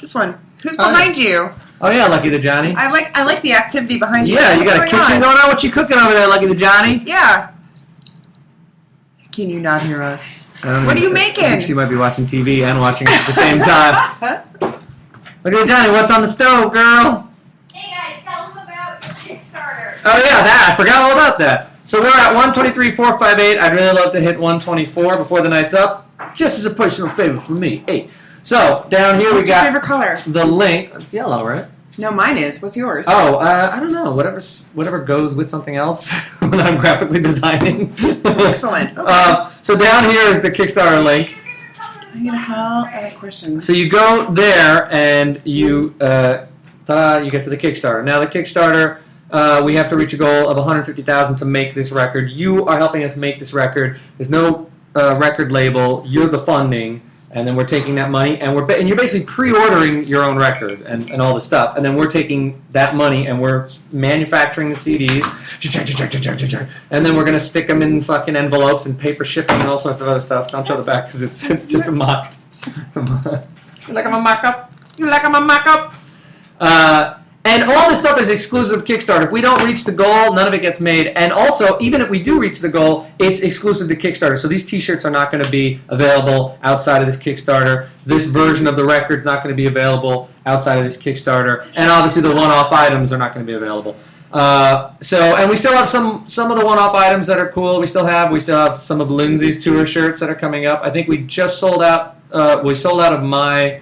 This one. Who's behind you? Oh yeah, Lucky the Johnny. I like the activity behind you. Yeah, you got a kitchen going on? What you cooking over there, Lucky the Johnny? Yeah. Can you not hear us? What are you making? I think she might be watching TV and watching us at the same time. Lucky the Johnny, what's on the stove, girl? Hey guys, tell them about your Kickstarter. Oh yeah, that. I forgot all about that. So we're at 123,458. I'd really love to hit 124 before the night's up. Just as a personal favor for me. Hey. So down here What's we got your favorite color? the link. It's yellow, right? No, mine is. What's yours? Oh, I don't know. Whatever goes with something else when I'm graphically designing. Excellent. Okay. So down here is the Kickstarter link. I'm gonna call. I like questions. So you go there and you, you get to the Kickstarter. Now the Kickstarter, we have to reach a goal of 150,000 to make this record. You are helping us make this record. There's no record label. You're the funding. And then we're taking that money, and you're basically pre-ordering your own record and all the stuff. And then we're taking that money, and we're manufacturing the CDs. And then we're going to stick them in fucking envelopes and paper shipping and all sorts of other stuff. Don't show the back, because it's just a mock. You like I'm a mock-up? You like I'm a mock-up? And all this stuff is exclusive to Kickstarter. If we don't reach the goal, none of it gets made. And also, even if we do reach the goal, it's exclusive to Kickstarter. So these T-shirts are not going to be available outside of this Kickstarter. This version of the record's not going to be available outside of this Kickstarter. And obviously, the one-off items are not going to be available. And we still have some of the one-off items that are cool. We still have some of LynZ's tour shirts that are coming up. I think we just sold out. We sold out of my.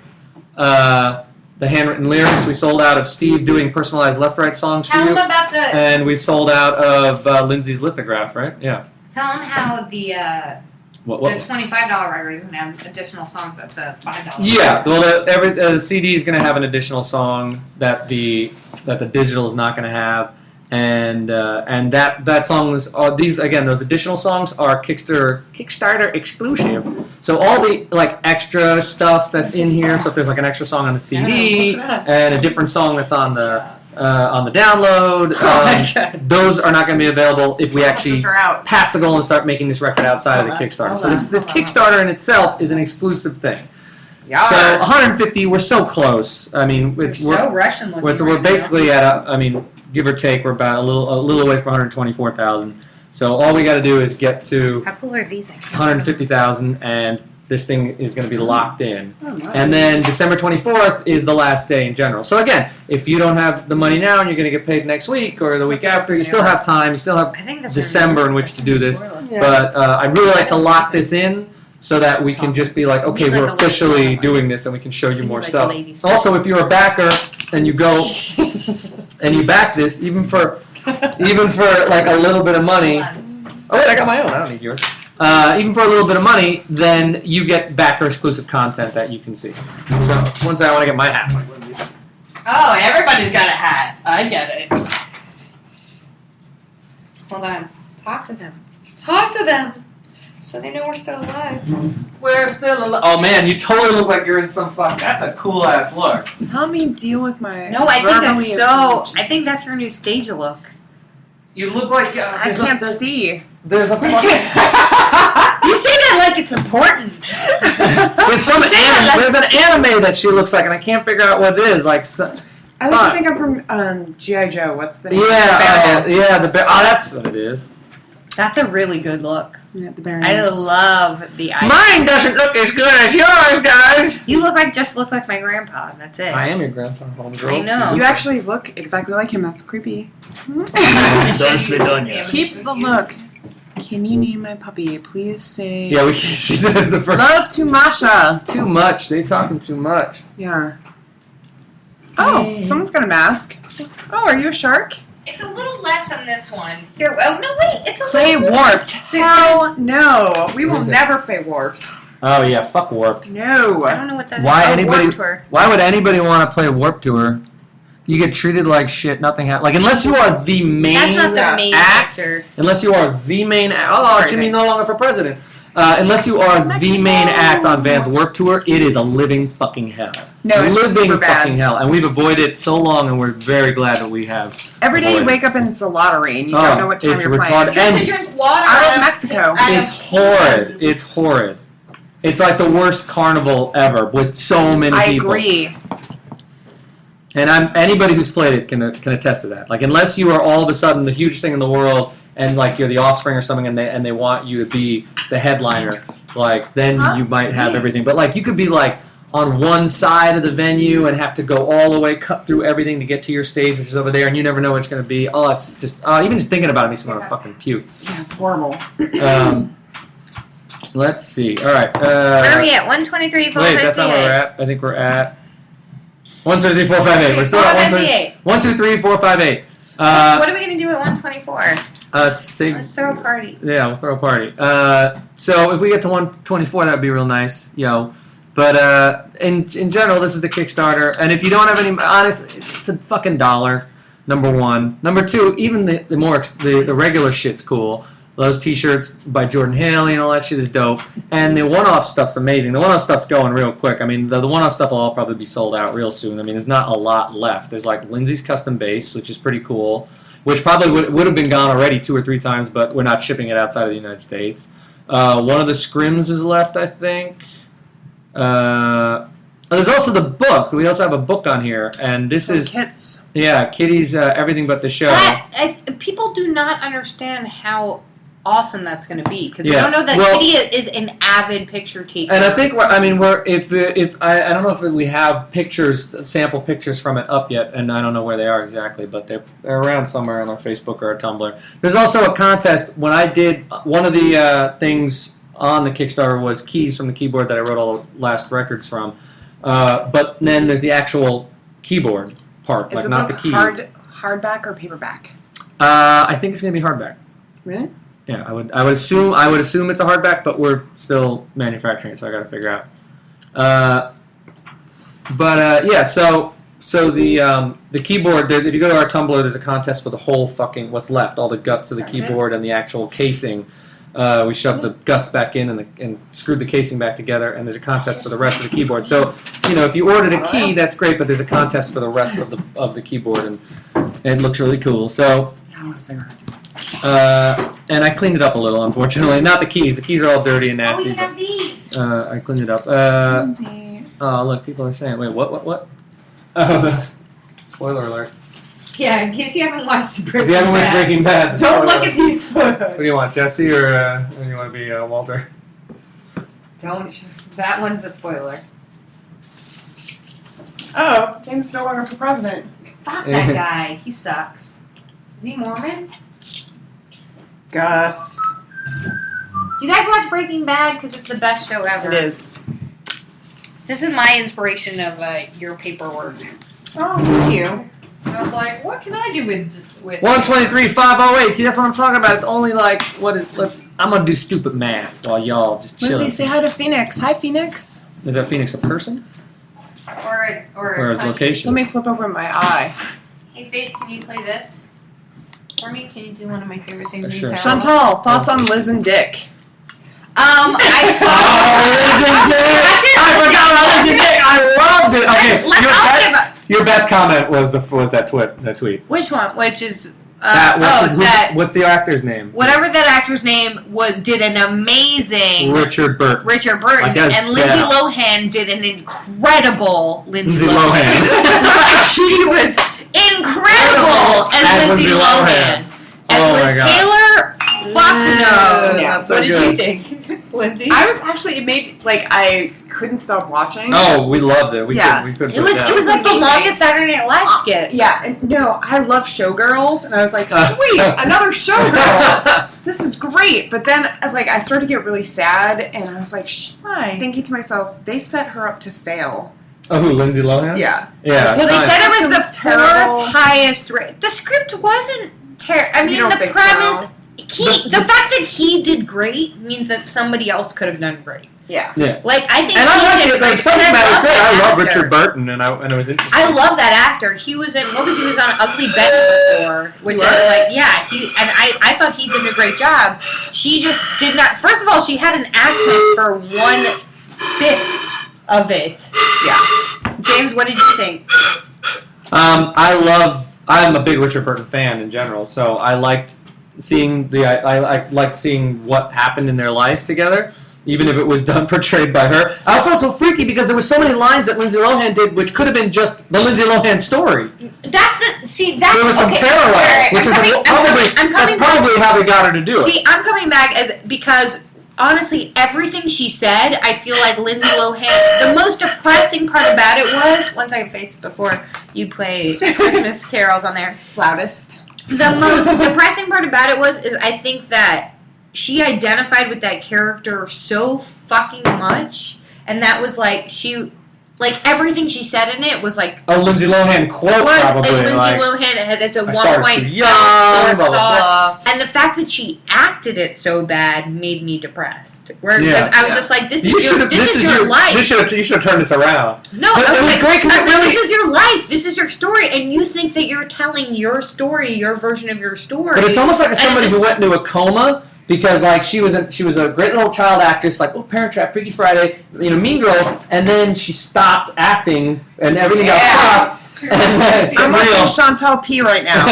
The handwritten lyrics. We sold out of Steve doing personalized left-right songs for you. Tell them about the... And we've sold out of LynZ's lithograph, right? Yeah. Tell them how the $25 record is going to have additional songs at the $5. Yeah, well, the CD is going to have an additional song that the digital is not going to have. And that song was those additional songs are Kickstarter exclusive. So all the extra stuff that's in here. So if there's an extra song on the CD and a different song that's on the download, those are not going to be available if we actually pass the goal and start making this record outside of the Kickstarter. So this Kickstarter in itself is an exclusive thing. Yeah. So 150, we're so close. I mean, we're so Russian looking. We're basically at give or take, we're about a little away from 124,000. So all we got to do is get to how cool are these? 150,000, and this thing is going to be locked in. Oh, nice. And then December 24th is the last day in general. So again, if you don't have the money now and you're going to get paid next week or the week after, you still have time. You still have December in which to do this. Yeah. But I really like to lock this in so that we can just be like, okay, we're officially doing this, and we can show you more stuff. Also, if you're a backer and you go and you back this, even for a little bit of money. Oh wait, I got my own. I don't need yours. Even for a little bit of money, then you get backer exclusive content that you can see. So once I want to get my hat. Oh, everybody's got a hat. I get it. Hold on. Talk to them. Talk to them. So they know we're still alive. We're still alive. Oh man, you totally look like you're in some fuck. That's a cool ass look. Help me deal with my. No, I think that's her new stage look. You look like I can't see. There's a fucking. You say that like it's important. There's an anime that she looks like, and I can't figure out what it is. I like to think I'm from G.I. Joe. What's the name? Yeah, the bear. Oh, that's what it is. That's a really good look. Yeah, the bear. I love the eyes. Mine doesn't look as good as yours does. You just look like my grandpa, and that's it. I am your grandpa, homegirl. I know. You actually look exactly like him. That's creepy. Keep the look. Can you name my puppy? Please say. Yeah, she's the first. Love to Masha. Too much. They talking too much. Yeah. Oh, someone's got a mask. Oh, are you a shark? It's a little less on this one. Here. Oh no, wait. It's a play little warped. Hell no. We will never play warped. Oh yeah, fuck warped. No. I don't know what that is. Why would anybody want to play Warped Tour? You get treated like shit. Nothing happens. Like unless you are the main That's not the main act. actor. Unless you are the main. Jimmy no longer for president. Unless you are the main act on Van's Warped Tour, it is a living fucking hell. No, it's living super bad. fucking hell, and we've avoided it so long, and we're very glad that we have. Every day you wake up and it's a lottery, and you don't know what time you're playing. You have to drink water out of Mexico. It's horrid. It's horrid. It's like the worst carnival ever with so many people. I agree. And anybody who's played it can attest to that. Like, unless you are all of a sudden the hugest thing in the world, and like you're the offspring or something, and they want you to be the headliner, like then you might have everything. But like you could be like on one side of the venue and have to go all the way, cut through everything to get to your stage, which is over there, and you never know what it's going to be. Oh, it's just even just thinking about it makes me want to fucking puke. Yeah, it's horrible. Let's see. All right. Where are we at? 123. Wait, that's not where we're at. I think we're at 1, 2, 3, 4, 5, 8. We're still at 1, 2, 3, 4, 5, 8. What are we going to do at 124? Let's throw a party. Yeah, we'll throw a party. So if we get to 124, that would be real nice, yo. But in general, this is the Kickstarter, and if you don't have any, honest, it's a fucking $1. Number one. Number two, even the regular shit's cool. Those T-shirts by Jordan Haley and all that shit is dope. And the one-off stuff's amazing. The one-off stuff's going real quick. I mean, the one-off stuff will all probably be sold out real soon. I mean, there's not a lot left. There's like LynZ's custom base, which is pretty cool, which probably would have been gone already 2 or 3 times, but we're not shipping it outside of the United States. One of the scrims is left, I think. There's also the book. We also have a book on here, and this is Kits. Yeah, Kitty's Everything But the Show. People do not understand how awesome that's going to be because they Yeah. don't know that Kitty is an avid picture taker. And I think if I don't know if we have pictures, sample pictures from it up yet, and I don't know where they are exactly, but they're around somewhere on our Facebook or our Tumblr. There's also a contest. When I did one of the things on the Kickstarter was keys from the keyboard that I wrote all the last records from. But then there's the actual keyboard part, Is like not the keys. Hardback or paperback? I think it's going to be hardback. Really? Yeah, I would assume it's a hardback, but we're still manufacturing it, so I got to figure out. Yeah, so the keyboard. If you go to our Tumblr, there's a contest for the whole fucking what's left, all the guts of the keyboard and the actual casing. We shoved the guts back in and screwed the casing back together, and there's a contest for the rest of the keyboard. So, if you ordered a key, that's great, but there's a contest for the rest of the keyboard, and it looks really cool. So, I want a cigarette. and I cleaned it up a little, unfortunately. Not the keys. The keys are all dirty and nasty. Oh, you have these. I cleaned it up. LynZ. Oh, look, people are saying, wait, what? Oh, spoiler alert. Yeah, in case you haven't watched If you haven't watched Breaking Bad, Don't look at these photos. What do you want, Jesse or do you want to be Walter? Don't. That one's a spoiler. Oh, James is no longer for president. Fuck that guy. He sucks. Is he Mormon? Gus. Do you guys watch Breaking Bad? Because it's the best show ever. It is. This is my inspiration of your paperwork. Oh, thank you. I was like, what can I do with 123, 508. See, that's what I'm talking about. It's only like I'm gonna do stupid math while y'all just chill. LynZ, say hi to Phoenix. Hi, Phoenix. Is that Phoenix a person or a or a country? location? Let me flip over my eye. Hey, Face, can you play this for me? Can you do one of my favorite things in Sure. town? Chantal, thoughts on Liz and Dick? Oh, Liz and Dick! I forgot about Liz and Dick. I loved it. Okay, your best comment was that tweet. Which one? Which is what's the actor's name? Whatever that actor's name did an amazing Richard Burton. And Lindsay Lohan did an incredible Lindsay Lohan. She was incredible as Lindsay Lohan. As Liz Taylor, fuck no. Yeah, what did you think, Lindsay? I was actually, I couldn't stop watching. Oh, we loved it. We couldn't It was like the longest Saturday Night Live skit. Yeah, and no, I love Showgirls, and I was like, sweet, another Showgirls. This is great. But then, I started to get really sad, and I was like, thinking to myself, they set her up to fail. Oh, who, Lindsay Lohan? Yeah. Yeah. Well, they said it was the terrible. 4th highest. The script wasn't terrible. I mean, the premise. So? The fact that he did great means that somebody else could have done great. Yeah. I think and I he did like great. it. Something about it. I love Richard Burton, and it was interesting. I love that actor. He was in he was on Ugly Betty before, which is I thought he did a great job. She just did not. First of all, she had an accent for 1/5 of it. Yeah. James, what did you think? I'm a big Richard Burton fan in general, so I liked seeing I liked seeing what happened in their life together. even if it was done portrayed by her. I was also freaky because there were so many lines that Lindsay Lohan did, which could have been just the Lindsay Lohan story. That's there was some parallel, which is probably how they got her to do it. See, I'm coming back because honestly, everything she said, I feel like Lindsay Lohan. The most depressing part about it was one second, face before you play Christmas carols on there. Flautist. The most depressing part about it is I think that she identified with that character so fucking much, and that was everything she said in it was like a Lindsay Lohan quote, probably. Lindsay Lohan had at one point young, blah, blah, blah. And the fact that she acted it so bad made me depressed. Whereas I was just like, this is your life. You should have turned this around. No, but it was great because this is your life. This is your story, and you think that you're telling your story, your version of your story. But it's almost like somebody who went into a coma. Because she was a great little child actress, like Parent Trap, Freaky Friday, Mean Girls, and then she stopped acting, and everything got fucked. I'm watching Chantal P right now.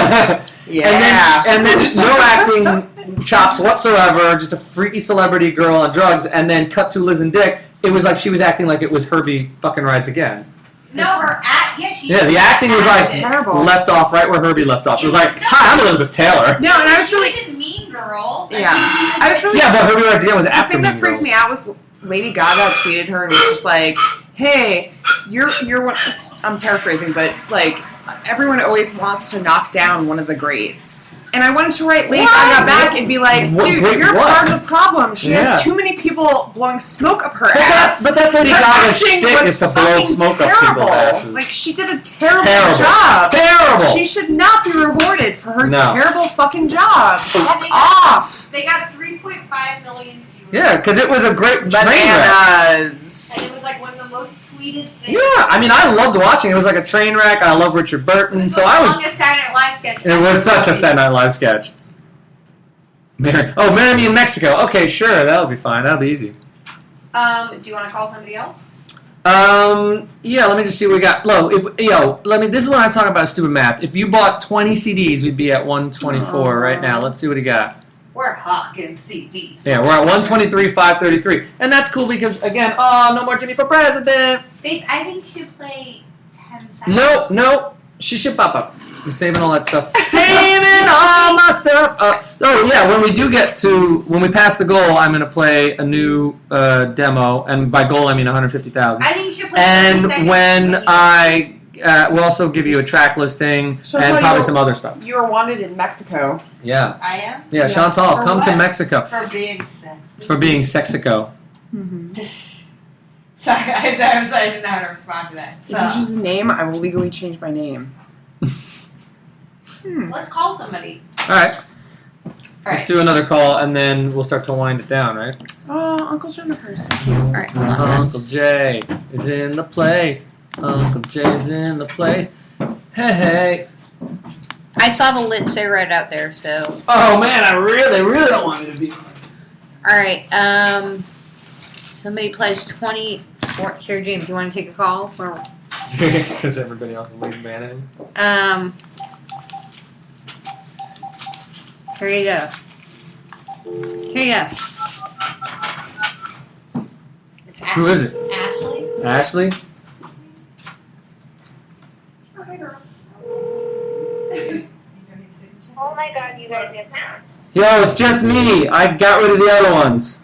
And then no acting chops whatsoever, just a freaky celebrity girl on drugs, and then cut to Liz and Dick. It was like she was acting like it was Herbie fucking Rides Again. No, her act. Yeah, the acting was like terrible. Left off right where Herbie left off. It was like, hi, I'm Elizabeth Taylor. No, and I was really in Mean Girls. Yeah, I was really. Yeah, but Herbie Rides Again was after The thing that freaked me out was Lady Gaga tweeted her and was just like, "Hey, you're one." I'm paraphrasing, but like everyone always wants to knock down one of the greats. And I wanted to write Lady Gaga back and be like, dude, you're part of the problem. She has too many people blowing smoke up her ass. But that's Lady Gaga's shtick is to blow smoke up people's asses. Like, she did a terrible job. Terrible. She should not be rewarded for her terrible fucking job. Fuck off. They got 3.5 million viewers. Yeah, because it was a great bananas. And it was like one of the most tweeted things. Yeah, I mean, I loved watching. It was like a train wreck. I love Richard Burton. It was longest Saturday Night Live sketch. It was such a Saturday Night Live sketch. Marry Me in Mexico. Okay, sure, that'll be fine. That'll be easy. Do you want to call somebody else? Yeah, let me just see what we got. This is when I talk about stupid math. If you bought 20 CDs, we'd be at 124 right now. Let's see what he got. We're hawking CDs. Yeah, we're at 123, 533. And that's cool because, again, no more Jimmy for president. Face, I think you should play 10 seconds. No. She should pop up. I'm saving all that stuff. Saving all my stuff. When we pass the goal, I'm going to play a new demo. And by goal, I mean 150,000. I think you should play 50 seconds. And when we'll also give you a track listing and probably some other stuff. You are wanted in Mexico. Yeah. I am? Yeah, yes. Chantal, come to Mexico. For being sexy. For being sexico. Mm-hmm. Sorry, I didn't know how to respond to that. If you choose a name, I will legally change my name. Let's call somebody. All right. Let's do another call, and then we'll start to wind it down, right? Oh, Uncle Jennifer's so cute. All right, hold on. Uncle Jay is in the place. Uncle Jay's in the place. Hey. I still have a lit cigarette out there, so. Oh, man, they really don't want me to be. All right, somebody plays 24. Here, James, do you want to take a call? Because everybody else is leaving Bannon. Here you go. It's Who is it? Ashley. Ashley? Oh, hi, girl. Oh my god, you guys get that. Yo, it's just me. I got rid of the other ones.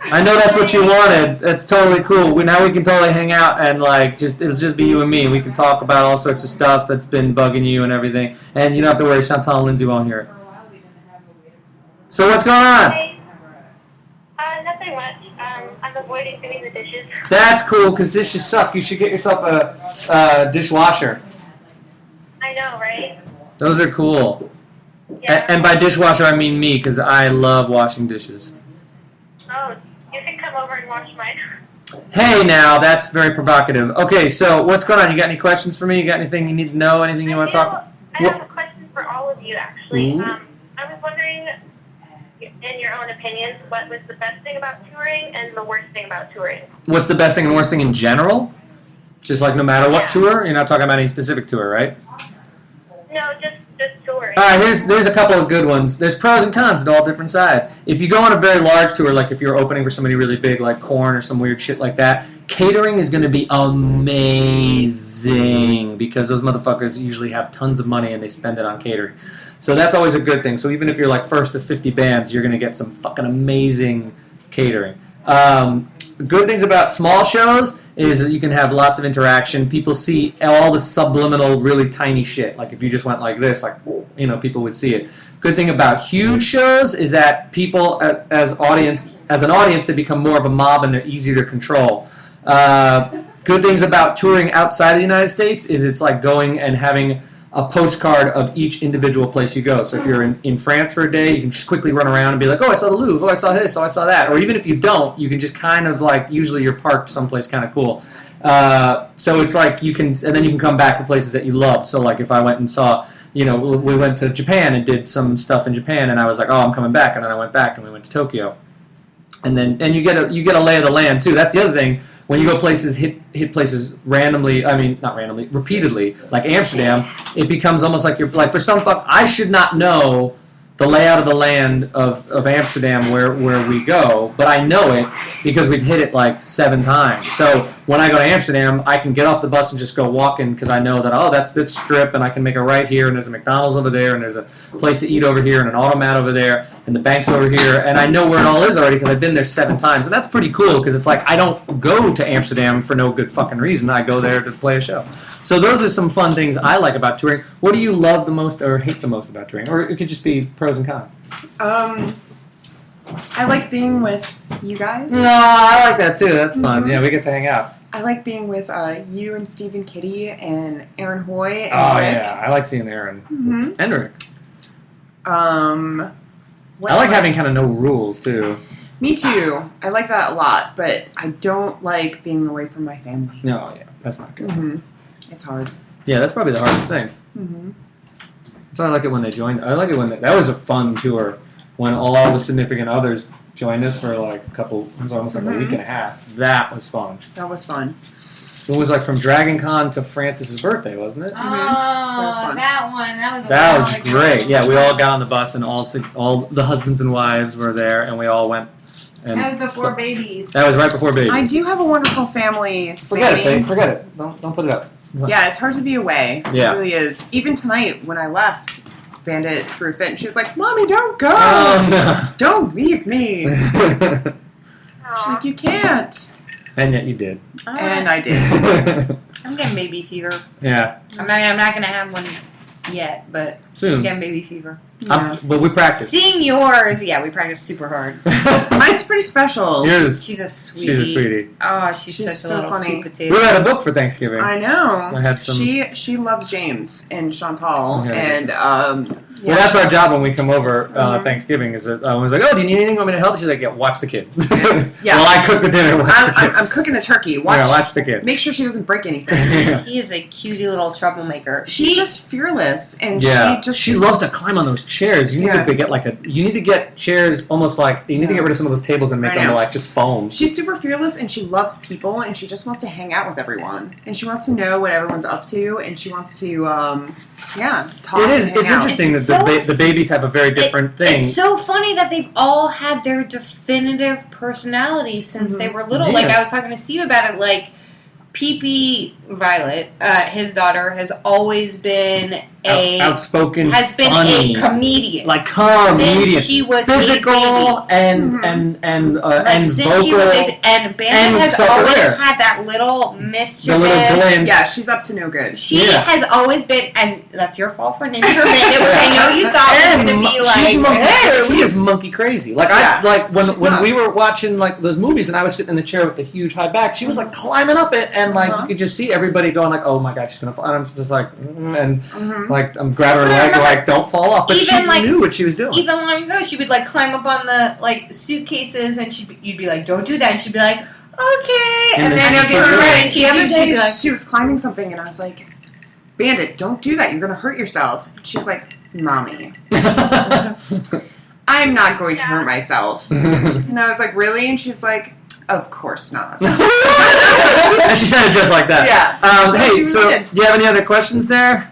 I know that's what you wanted. That's totally cool. Now we can totally hang out and it'll just be you and me. We can talk about all sorts of stuff that's been bugging you and everything. And you don't have to worry, Chantal and LynZ won't hear it. So what's going on? Nothing much. I'm avoiding doing the dishes. That's cool, because dishes suck. You should get yourself a dishwasher. I know, right? Those are cool. Yeah. And by dishwasher, I mean me, because I love washing dishes. Oh, you can come over and wash mine. Hey, now, that's very provocative. Okay, so what's going on? You got any questions for me? You got anything you need to know? Anything you want to talk? I have a question for all of you, actually. Ooh. I was wondering, in your own opinions, what was the best thing about touring and the worst thing about touring? What's the best thing and worst thing in general? Just no matter what tour? You're not talking about any specific tour, right? No, just touring. touring? All right, there's a couple of good ones. There's pros and cons to all different sides. If you go on a very large tour, like if you're opening for somebody really big, like Korn or some weird shit like that, catering is going to be amazing because those motherfuckers usually have tons of money and they spend it on catering. So that's always a good thing. So even if you're like first of 50 bands, you're going to get some fucking amazing catering. Good things about small shows is that you can have lots of interaction. People see all the subliminal, really tiny shit. Like if you just went like this, like, you know, people would see it. Good thing about huge shows is that people, as an audience, they become more of a mob and they're easier to control. Good things about touring outside of the United States is it's like going and having a postcard of each individual place you go. So if you're in France for a day, you can just quickly run around and be like, oh, I saw the Louvre, oh, I saw this, oh, I saw that. Or even if you don't, you can just kind of like, usually you're parked someplace kind of cool. So it's like you can, and then you can come back to places that you loved. So like if I went and saw, you know, we went to Japan and did some stuff in Japan, and I was like, oh, I'm coming back. And then I went back and we went to Tokyo. And you get a lay of the land too. That's the other thing. When you go places, hit places randomly, I mean, not randomly, repeatedly, like Amsterdam, it becomes almost like you're, like for some fuck, I should not know the layout of the land of Amsterdam where we go, but I know it because we've hit it like 7 times. So when I go to Amsterdam, I can get off the bus and just go walking because I know that, oh, that's this strip, and I can make a right here, and there's a McDonald's over there, and there's a place to eat over here, and an automat over there, and the bank's over here, and I know where it all is already because I've been there 7 times. And that's pretty cool because it's like I don't go to Amsterdam for no good fucking reason. I go there to play a show. So those are some fun things I like about touring. What do you love the most or hate the most about touring? Or it could just be pros and cons. I like being with you guys. No, I like that too. That's fun. Yeah, we get to hang out. I like being with you and Stephen Kitty and Aaron Hoy and Rick. Yeah, I like seeing Aaron and Rick. I like having kind of no rules too. Me too. I like that a lot, but I don't like being away from my family. No, yeah, that's not good. It's hard. Yeah, that's probably the hardest thing. So I like it when they joined. I like it when that was a fun tour when all the significant others joined us for like a couple. It was almost like a week and a half. That was fun. That was fun. It was like from Dragon Con to Francis's birthday, wasn't it? Oh, fun. that one. That was great. Yeah, we all got on the bus and all the husbands and wives were there, and we all went. And that was before babies. That was right before babies. I do have a wonderful family. Forget Sammy. it, Faith. Forget it. Don't put it up. Yeah, it's hard to be away. Yeah. It really is. Even tonight when I left, Bandit threw a fit and she was like, Mommy, don't go! Oh, no. Don't leave me! She's Aw. like, you can't. And yet you did. And I did. I'm getting baby fever. Yeah. I'm not gonna have one yet, but I'm Soon. getting baby fever. Yeah. But we practice. Seeing yours, yeah, we practice super hard. Mine's pretty special. She's a sweetie. She's a sweetie. Oh, she's such so a little funny. sweet potato. We read a book for Thanksgiving. I know. I had some. She loves James and Chantal, Okay. and Well, that's our job when we come over Thanksgiving. Is that I was like, "Oh, do you need anything? Want me to help?" She's like, "Yeah, watch the kid." Yeah. Well, I cook the dinner. Watch the kid. I'm cooking a turkey. Watch the kid. Make sure she doesn't break anything. He is a cutie little troublemaker. She's just fearless, and she loves to climb on those chairs. You need to get you need to get chairs almost like you need to get rid of some of those tables and make them like just foam. She's super fearless, and she loves people, and she just wants to hang out with everyone, and she wants to know what everyone's up to, and she wants to talk. It is. and hang It's out. interesting It's that the babies have a very different thing. It's so funny that they've all had their definitive personalities since they were little. Yeah. Like, I was talking to Steve about it, like, Pee-Pee Violet, his daughter, has always been outspoken, a funny, comedian. like comedian, since she was physical a baby. and since vocal. she was a baby. And Bandit has self-aware. always had that little mischievous. The little glint. Yeah, she's up to no good. She has always been, and that's your fault for naming her Bandit, which I know you thought was going to be like. She is monkey crazy. Like when we were watching like those movies, and I was sitting in the chair with the huge high back. She was like climbing up it, and like you could just see everybody going like, "Oh my god, she's gonna fall!" And I'm just like, like I'm grabbing her leg, like, "Don't fall off." But she knew what she was doing. Even long ago, she would like climb up on the like suitcases, and you'd be like, "Don't do that," and she'd be like, "Okay," and then you'll get her right, and she'd be like, she was climbing something, and I was like, "Bandit, don't do that. You're gonna hurt yourself." And she's like, "Mommy, I'm not going to hurt myself." And I was like, "Really?" And she's like, "Of course not." And she said it just like that. Yeah. Hey, so do you have any other questions there?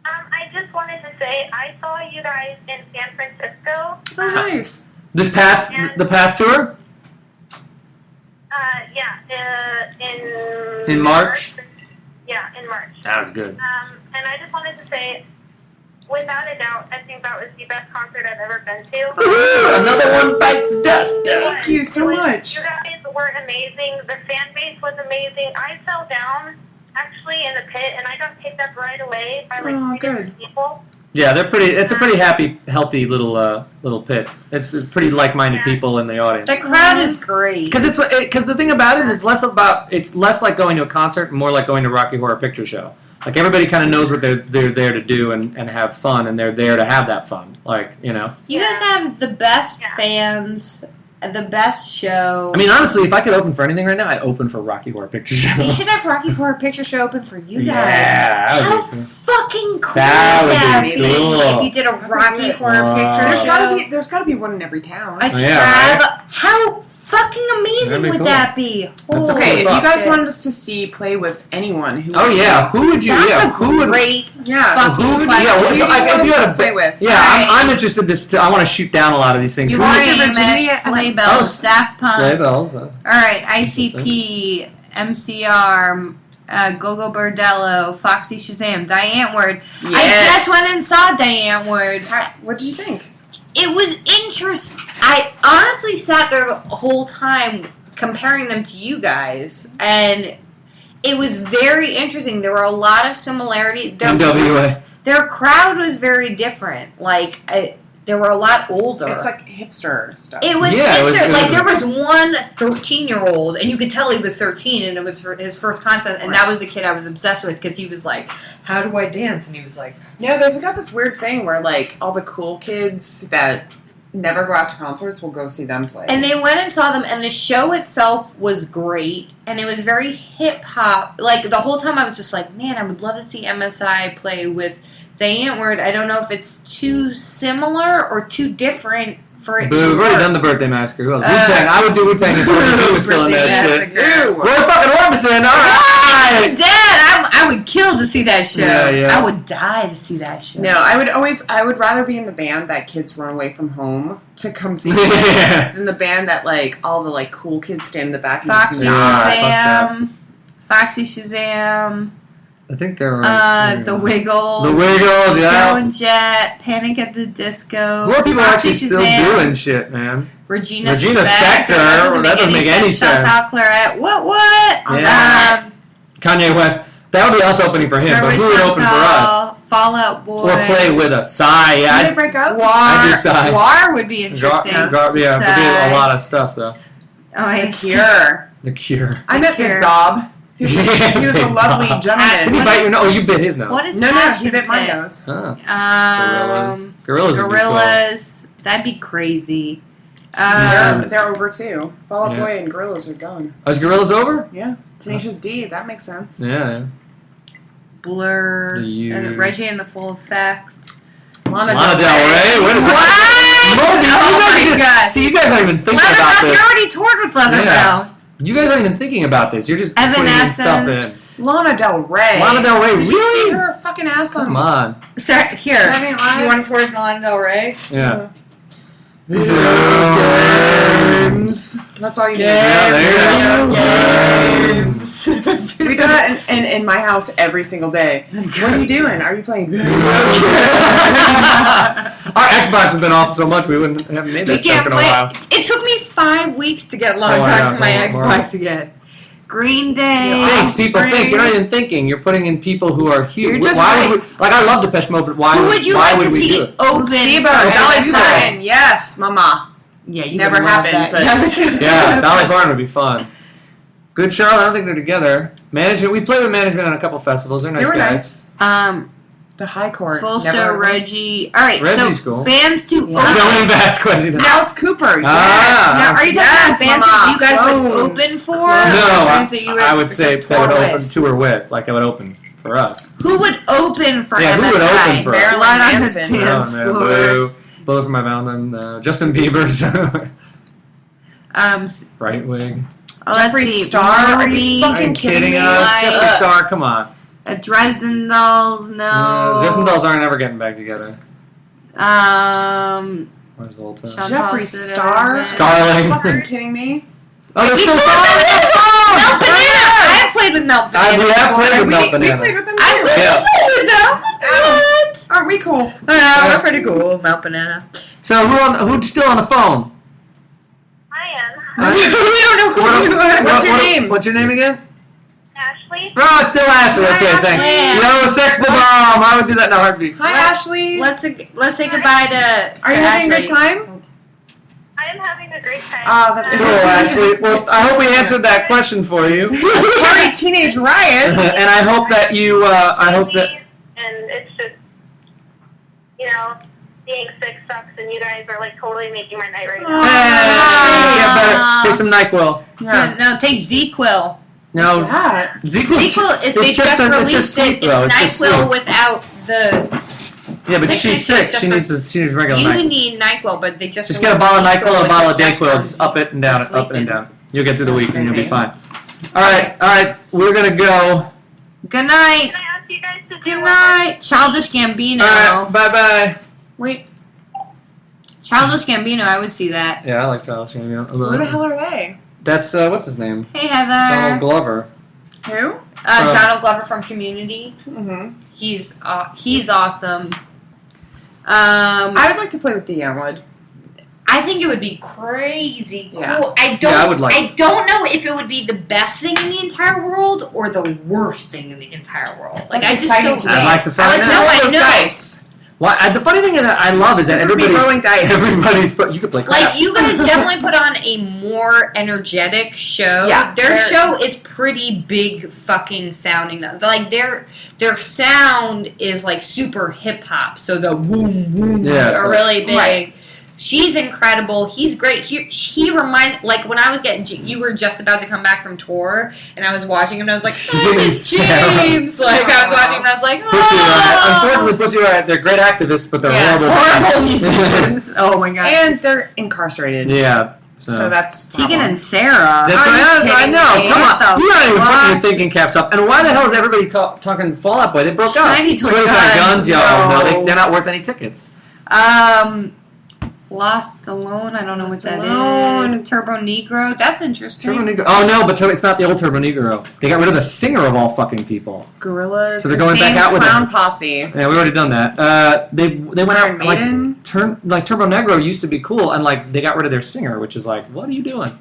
I just wanted to say I saw you guys in San Francisco. Oh, nice. The past tour? In March? Yeah, in March. That was good. And I just wanted to say, without a doubt, I think that was the best concert I've ever been to. Ooh, another one bites the dust. Thank you so much. You guys were amazing. The fan base was amazing. I fell down, actually, in the pit, and I got picked up right away by like 3 different people. Yeah, they're pretty. It's a pretty happy, healthy little pit. It's pretty like-minded people in the audience. The crowd is great. Because the thing about it is it's less like going to a concert and more like going to Rocky Horror Picture Show. Like everybody kind of knows what they're there to do and have fun, and they're there to have that fun. Like, you know. You guys have the best fans, the best show. I mean, honestly, if I could open for anything right now, I'd open for Rocky Horror Picture Show. You should have Rocky Horror Picture Show open for you guys. Yeah, that How would be cool. fucking cool That would would be cool. if you did a Rocky Horror Picture Show. There's gotta be one in every town. A Trav, how fucking amazing That'd be would cool. that be? That's Holy Okay, if you guys shit. wanted us to see play with anyone, who Oh yeah, who would you? That's yeah, a who would? great yeah, fucking Who would? question. Yeah, who do you want if you us had to play with? Yeah, Right. I'm interested. I want to shoot down a lot of these things. You Who want would- Virginia AMS, and- Sleigh Bells, Daft Punk. Sleigh Bells. Alright, ICP, MCR, Gogo Bordello, Foxy Shazam, Diane Word. I Yes. just went and saw Diane Word. What did you think? It was interesting. I honestly sat there the whole time comparing them to you guys, and it was very interesting. There were a lot of similarities. NWA. Their crowd was very different. Like, they were a lot older. It's like hipster stuff. It was Yeah, it was instant. Like, good. there was one 13-year-old, and you could tell he was 13, and it was for his first concert, and that was the kid I was obsessed with, because he was like, how do I dance? And he was like... No, they've got this weird thing where, like, all the cool kids that never go out to concerts will go see them play. And they went and saw them, and the show itself was great, and it was very hip-hop. Like, the whole time I was just like, man, I would love to see MSI play with Diane Word. I don't know if it's too similar or too different for it Boo, to we've already work. done the Birthday Massacre. Who else? Wu-Tang. I would do Wu-Tang if Wu was still in that shit. Ew. Roy fucking Orbison, alright! Dad, I would kill to see that show. Yeah. I would die to see that show. No, I would rather be in the band that kids run away from home to come see Yeah. than the band that, like, all the, like, cool kids stand in the back and Foxy just Foxy Shazam, I think they're The Wiggles, The Wiggles, yeah. Joe and Jet, Panic at the Disco, More people are Foxy actually still Shazam, doing shit, man. Regina Spector, That doesn't make any sense. Chantal Claret, what? Yeah. Kanye West. That would be us opening for him, but who would open for us? Fall Out Boy. Or play with us? Psy, Did yeah. they break up? I do Psy. War would be interesting. Yeah, there'd be a lot of stuff, though. Oh, The I Cure. The Cure. I met Cure. Big Bob. He was a lovely Did he gentleman. bite your nose? Oh, you bit his nose. What is No, he Passion bit my Pit? nose. Oh. Gorillas. Gorillas. That'd be crazy. They're over too. Fall Out Yeah. Boy and Gorillas are done. Oh, is Gorillas over? Yeah. Tenacious D. That makes sense. Yeah. Blur. The Reggie and the Full Effect. Lana Lana Del Rey. What is What? Moby, Oh my God. See, you guys aren't even thinking about Leathermouth. this. You already toured with Leathermouth. You guys aren't even thinking about this. You're just putting this stuff in. Evanescence. Lana Del Rey. Lana Del Rey, Did you really? see her fucking ass on? Come on. Here. Saturday Night Live? You want to tour with Lana Del Rey? Yeah. Games. That's all you need. Yeah, there you go. Games. We do that in my house every single day. What are you doing? Are you playing? Our Xbox has been off so much we wouldn't have made We that can't joke in a play. while. It took me 5 weeks to get logged Oh, I onto know. my Oh, Xbox again. Green Day. Think, people think. You're not Offspring. even thinking. You're putting in people who are huge. You're just Why right. would we, like, I love Depeche Mode, but why Who would you why like would to we see do it? open Steve-O, for Dolly MSI? Parton. Yes, mama. Yeah, you Never would love happened, that. but- Yeah, Dolly Parton would be fun. Good Charlotte, I don't think they're together. Management, we played with Management on a couple festivals. They're nice They were guys. nice. The High Court. Full Never show heard of them. Reggie. All right, Reggie's so cool. bands to Yeah. Joey Vasquez. You know. Alice Cooper. Yes. Ah. Now, are you talking Yes, about bands mama. that you guys would Clones. open for? No, Or bands that you I would say just they would tour open with? tour with, like they would open for us. Who would open for Yeah, MSI? who would open for us? Marilyn Light on the Manson. dance Oh, man, floor. Blue, Bullet for My Valentine, Justin Bieber's Right Wig. Oh, Jeffree let's see. Star? Are you Moby. fucking Are you kidding me? us? Like- Jeffree Star, come on. Dresden Dolls, no. Dresden Dolls aren't ever getting back together. Where's Volta? Jeffree Star. Starling. Are you kidding me? Oh, there's He's still still Starling! Melt Banana! I have played with Melt Banana. We have played with Melt We Banana. played with them too. I played with them. What? Aren't we cool? We're pretty cool, Melt Banana. So who's still on the phone? I am. We don't know who you are. What's your name? What's your name again? Ashley. Oh, it's still Ashley. Hi, Okay, thanks. Ashley. Yo, sex bomb. I would do that in a heartbeat. Hi, Ashley. Let's say goodbye to Are you having a Ashley. good time? I am having a great time. Oh, that's Cool, Ashley. Well, I hope we answered that question for you. Sorry, Teenage Riot. And I hope that you. I hope that. And it's just, being sick sucks, and you guys are like totally making my night right now. Hey, get better. Take some NyQuil. Yeah. No, take Z-Quil. No, What's that? Z-Quil is they just released it. It's NyQuil without the. Yeah, but she's sick. She needs regular You NyQuil. need NyQuil, but they just Just get a bottle of NyQuil and a bottle of just DayQuil. for Just up it and down, up and down. You'll get through the week and you'll be Crazy. fine. All right. We're gonna go. Good night. Can I ask you guys to do Good one night. Childish Gambino. All right. Bye. Wait, Childish Gambino, I would see that. Yeah, I like Charles Gambino. who the hell are they? That's what's his name? Hey, Donald Heather. Glover. Who? Donald Glover from Community. Mm-hmm. He's awesome. I would like to play with the Youngwood. I think it would be crazy cool. Yeah. I don't know if it would be the best thing in the entire world or the worst thing in the entire world. Like I just exciting don't to me. I'd like to I find like to out. roll I those know. dice. Well, the funny thing that I love is that This is me rolling dice. everybody's. You could play craps. Like, you guys definitely put on a more energetic show. Yeah, Their they're- show is pretty big fucking sounding, though. Like, their sound is, like, super hip-hop, so the woom-wooms Yeah, are like- really big. Right. She's incredible. He's great. He reminds, like, when I was you were just about to come back from tour, and I was watching him, and I was like, oh, Miss Sarah. James. Like, I was watching him, and I was like, Pussy Riot. oh. Unfortunately, Pussy Riot, they're great activists, but they're Horrible musicians. Oh my god. And they're incarcerated. Yeah. So that's Tegan and Sarah. That's Are you right. I kidding know. me? Come What on. the You're not even fuck? putting your thinking caps up. And why the hell is everybody talking Fall Out Boy? They broke up. Shiny toy Toys guns. guns, y'all. No. No, they're not worth any tickets. Lost Alone. I don't know Lost what that Alone. is. Turbo Negro. That's interesting. Turbo Negro. Oh no, but it's not the old Turbo Negro. They got rid of the singer of all fucking people. Gorillas. So they're going back Insane out with Clown them. Posse. Yeah, we already done that. They went Iron out Maiden. like Turbo Negro used to be cool, and like they got rid of their singer, which is like, what are you doing?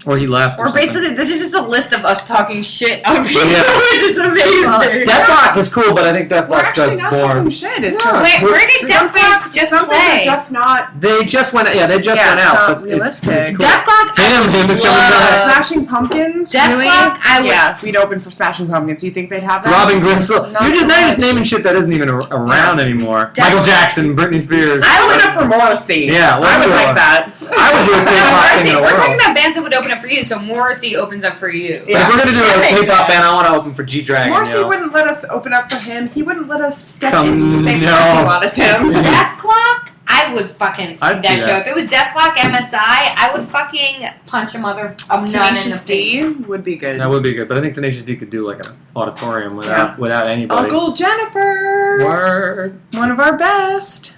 Or he left. Or something. basically, this is just a list of us talking shit on people, Yeah. which is amazing. Deathlock is cool, but I think We're Deathlock actually does not boring. talking shit. It's No. just Wait, where did Deathlock just some things play? are just not. They just went. Yeah, they just Yeah, went it's out. not But realistic. It's cool. Deathlock, Him is coming back. Smashing Pumpkins. Deathlock, Really? I would. Yeah, we'd open for Smashing Pumpkins. You think they'd have that? Robin Gristle. Not You're so just much. naming shit that isn't even around anymore. Death- Michael Jackson, Britney Spears. I would up for Morrissey. Yeah, I would like that. I would do a K-pop thing Morrissey, in the we're talking world. about bands that would open up for you, so Morrissey opens up for you. But if we're gonna do That a makes K-pop sense. band, I want to open for G-Dragon. Morrissey yo. wouldn't let us open up for him. He wouldn't let us step Come- into the same no. parking lot as him. Deathlock, I would fucking see I'd that see show. that. If it was Deathlock MSI, I would fucking punch a nun in the Tenacious face. D would be good. That would be good, but I think Tenacious D could do like an auditorium without anybody. Uncle Jennifer. Word. One of our best.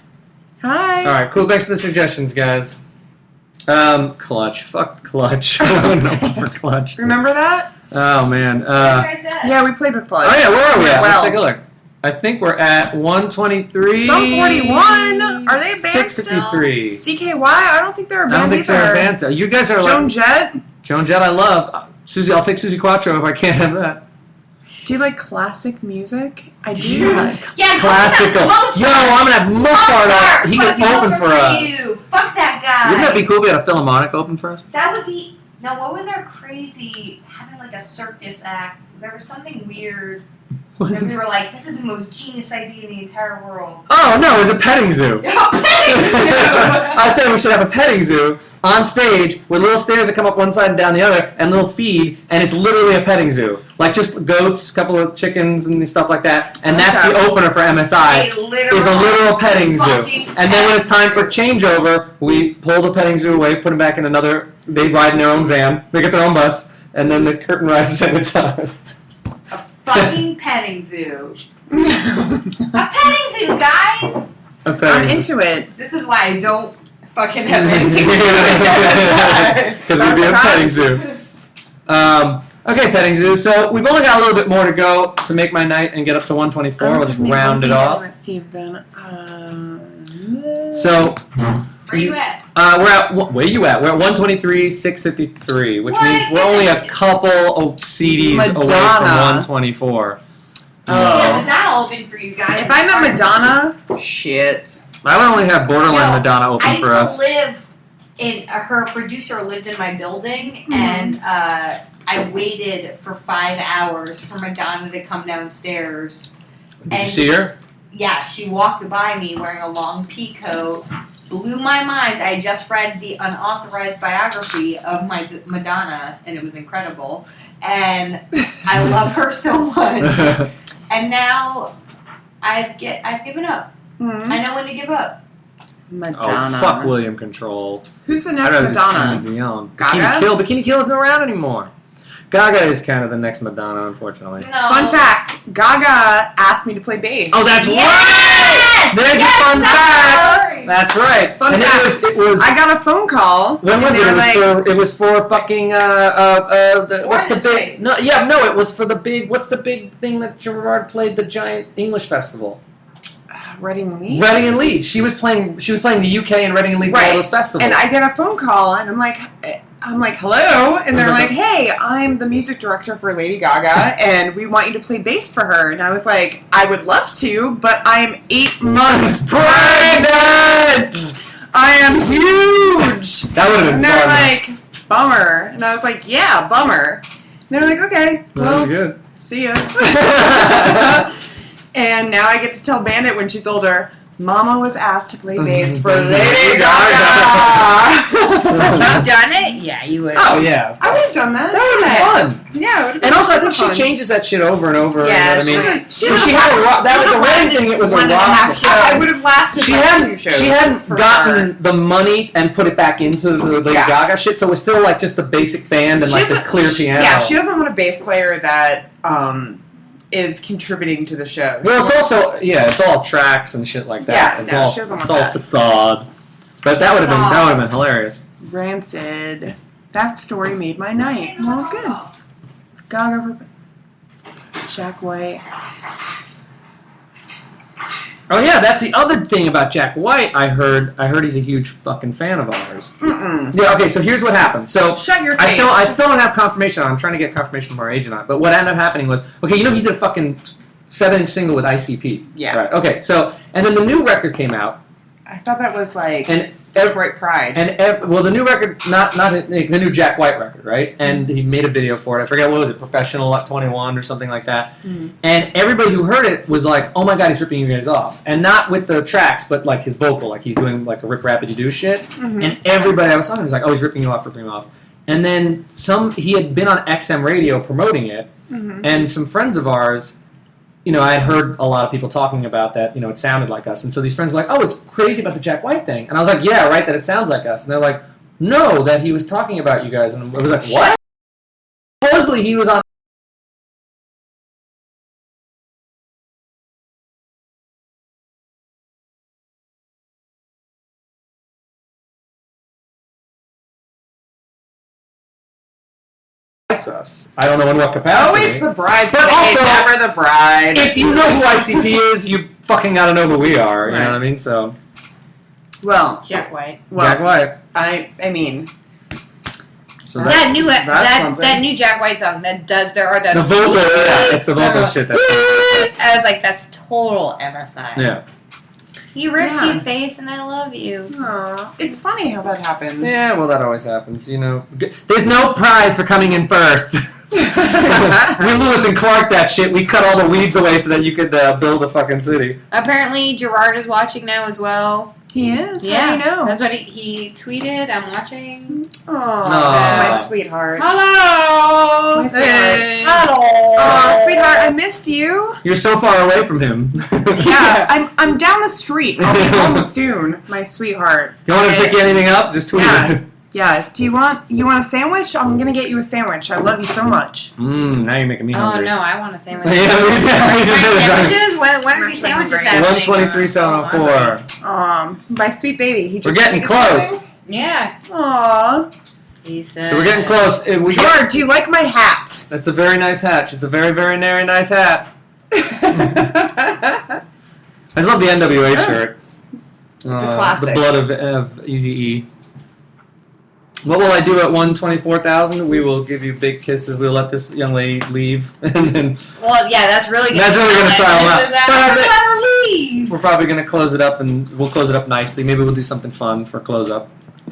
Hi. All right, cool. Thanks for the suggestions, guys. Clutch. Fuck Clutch. No for Clutch. Remember that? Oh man. Yeah, we played with Clutch. Oh yeah, where are we at? Well, Let's take a look. I think we're at 123. Some 41. Are they a band 653. still? CKY? I don't think they're a I band don't think either. they're a band. So you guys are Joan like Jett? Joan Jett. I love Susie. I'll take Susie Quattro if I can't have that. Do you like classic music? I do. Yeah, Classical. Mozart. Yo, I'm gonna have Mozart. He can fucking open for us. you. Fuck that guy. Wouldn't that be cool if we had a Philharmonic open for us? That would be. No, what was our crazy having like a circus act? There was something weird. And we were like, this is the most genius idea in the entire world. Oh no, it's a petting zoo. I said we should have a petting zoo on stage with little stairs that come up one side and down the other, and little feed, and it's literally a petting zoo. Like just goats, a couple of chickens, and stuff like that. And that's the opener for MSI. Is a literal petting zoo. And then when it's time for changeover, we pull the petting zoo away, put them back in another. They ride in their own van. They get their own bus, and then the curtain rises and it's us. fucking petting zoo. A petting zoo, guys! I'm into it. This is why I don't fucking have anything to do Because we'd be a petting zoo. Okay, petting zoo. So we've only got a little bit more to go to make my night and get up to 124. We'll just round it off. Steve, then. So Where you at? We're at where you at? We're at 123, 653, which means we're only a couple of CDs away from 124. Yeah, Madonna open for you guys. If I met Madonna, shit. I would only have Borderline Madonna open for us. I used to live in her producer lived in my building, and I waited for 5 hours for Madonna to come downstairs. Did you see her? Yeah, she walked by me wearing a long pea coat. Blew my mind. I just read the unauthorized biography of my Madonna, and it was incredible. And I love her so much. And now I've given up. Mm-hmm. I know when to give up. Madonna. Oh, fuck William Control. Who's the next Madonna? Gaga? Bikini Kill isn't around anymore. Gaga is kind of the next Madonna, unfortunately. No. Fun fact, Gaga asked me to play bass. Oh, that's right! There's a fun fact! That's right. Fun and fact. It was I got a phone call. When was it? It was for fucking what's the big? No, it was for the big. What's the big thing that Gerard played? The giant English festival. Reading and Leeds. Reading and Leeds. She was playing the UK and Reading and Leeds all those festivals. And I get a phone call, and I'm like, hello, and they're like, hey, I'm the music director for Lady Gaga, and we want you to play bass for her. And I was like, I would love to, but I'm 8 months pregnant. I am huge. That would have been. And they're like, bummer. And I was like, yeah, bummer. And they're like, okay, well, good. See ya. And now I get to tell Bandit when she's older, Mama was asked to play bass for Lady Gaga. You've done it? Yeah, you would. Oh, yeah. I would have done that. That would have been fun. Yeah, it would have been And also, I think fun. she changes that shit over and over. Yeah, you know what I mean? she had a rock. That was the wedding thing. It was a rock. I would have lasted She 2 shows. She hadn't gotten the money and put it back into the Lady Gaga shit, so it was still like just the basic band and like the clear piano. Yeah, she doesn't want a bass player that is contributing to the show. Well, it's also it's all tracks and shit like that. Yeah, she doesn't want that. It's all facade. But that would have been hilarious. Rancid. That story made my night. Well, good. Gaga for Jack White. Oh yeah, that's the other thing about Jack White. I heard he's a huge fucking fan of ours. Mm-mm. Yeah. Okay. So here's what happened. So shut your face. I still don't have confirmation on it. I'm trying to get confirmation from our agent on it. But what ended up happening was, okay, he did a fucking 7-inch single with ICP. Yeah. Right. Okay. So and then the new record came out. I thought that was like and Detroit Pride. And the new record, not the new Jack White record, right? And he made a video for it. I forget what was it, Professional at 21 or something like that. Mm-hmm. And everybody who heard it was like, "Oh my god, he's ripping you guys off!" And not with the tracks, but like his vocal, like he's doing like a Rip Rapidy Doo shit. Mm-hmm. And everybody I was talking to was like, "Oh, he's ripping you off, ripping you off." And then he had been on XM radio promoting it, and some friends of ours. You know, I had heard a lot of people talking about that, it sounded like us. And so these friends were like, oh, it's crazy about the Jack White thing. And I was like, yeah, right, that it sounds like us. And they're like, no, that he was talking about you guys. And I was like, what? Supposedly he was on us. I don't know in what capacity. Always the bride, but also never the bride. If you know who ICP is, you fucking gotta know who we are. You know what I mean? So, well, Jack White. Jack White. I mean, so that new Jack White song that does the vocal. Yeah, it's the vocal shit. I was like, that's total MSI. Yeah. You ripped your face, and I love you. Aww. It's funny how that happens. Yeah, well, that always happens. There's no prize for coming in first. We Lewis and Clark that shit. We cut all the weeds away so that you could build a fucking city. Apparently, Gerard is watching now as well. He is? Yeah. How do you know? That's what he tweeted. I'm watching. Aww, my sweetheart. Hello! My sweetheart. Hey. Hello! Aw, sweetheart, I miss you. You're so far away from him. Yeah, I'm down the street. I'll be home soon, my sweetheart. You want to pick anything up? Just tweet it. Yeah. Do you want a sandwich? I'm gonna get you a sandwich. I love you so much. Now you're making me Oh hungry. no, I want a sandwich. Yeah, we Sandwiches? When are these sandwiches happening? 123,704. My sweet baby. He just We're getting close. Yeah. Aww. So we're getting close. George, do you like my hat? That's a very nice hat. It's a very, very, very nice hat. I just love the NWA shirt. It's a classic. The blood of Eazy-E. What will I do at 124,000? We will give you big kisses. We'll let this young lady leave, and then. Well, yeah, that's really good. That's really going to style them out. Leave. We're probably going to close it up, and we'll close it up nicely. Maybe we'll do something fun for close up.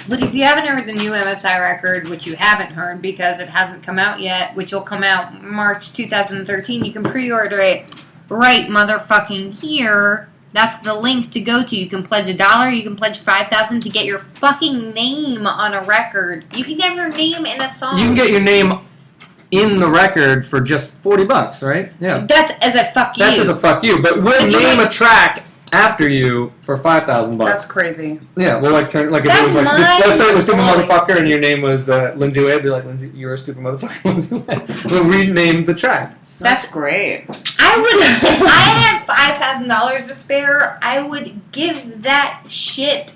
Look, if you haven't heard the new MSI record, which you haven't heard because it hasn't come out yet, which will come out March 2013, you can pre-order it right motherfucking here. That's the link to go to. You can pledge $1, you can pledge $5,000 to get your fucking name on a record. You can get your name in a song. You can get your name in the record for just $40, right? Yeah. That's as a fuck you. That's as a fuck you, but we'll name a track after you for $5,000. That's crazy. Yeah, we'll turn if That's it was let's say it was stupid blowing. motherfucker and your name was LynZ Wade. I'd be like, Lindsay, you're a stupid motherfucker, LynZ Wade. We'll rename the track. That's great. I would, if I had $5,000 to spare, I would give that shit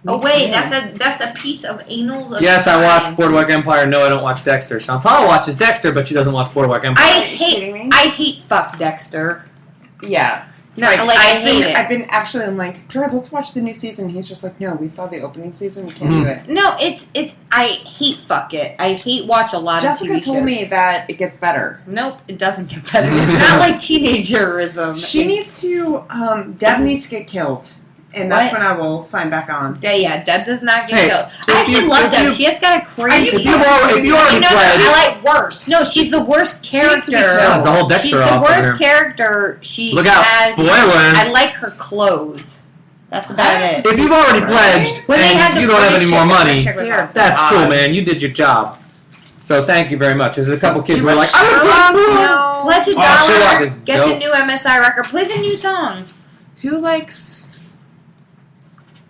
away. That's a piece of anals of Yes, time. I watch Boardwalk Empire. No, I don't watch Dexter. Chantal watches Dexter, but she doesn't watch Boardwalk Empire. I hate fuck Dexter. Yeah. No, I hate it. I've been actually, I'm like, George, let's watch the new season. He's just like, no, we saw the opening season. We can't do it. No, it's. I hate fuck it. I hate watch a lot of TV Jessica told shows. me that it gets better. Nope, it doesn't get better. It's not like teenagerism. She needs to, Deb needs to get killed. And that's when I will sign back on. Yeah, Deb does not get killed. I actually love Deb. She has got a crazy... If you already pledged... I like worse. No, she's the worst character. That's the whole Dexter She's the worst character. She Look out, has... spoilers. I like her clothes. That's about it. If you've already pledged and you don't have any more money, that's cool, man. You did your job. So thank you very much. There's a couple kids who are like, no. Pledge $1, Sherlock get the new MSI record, play the new song. Who likes...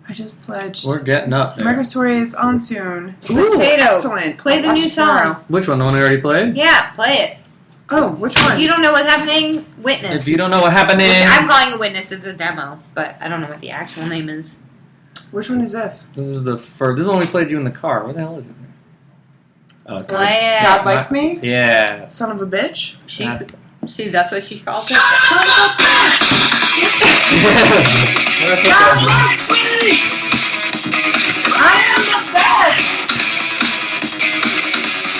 I just pledged. We're getting up there. America's Story is on soon. Ooh, excellent. Play the new song. Which one? The one I already played? Yeah, play it. Oh, which one? If you don't know what's happening, Witness. If you don't know what happened I'm calling it Witness as a demo, but I don't know what the actual name is. Which one is this? This is the first. This is when we played you in the car. What the hell is it? Oh, Play it. God Likes Me? Yeah. Son of a bitch? See, that's what she calls it. Son of a bitch! God likes me! I am the best!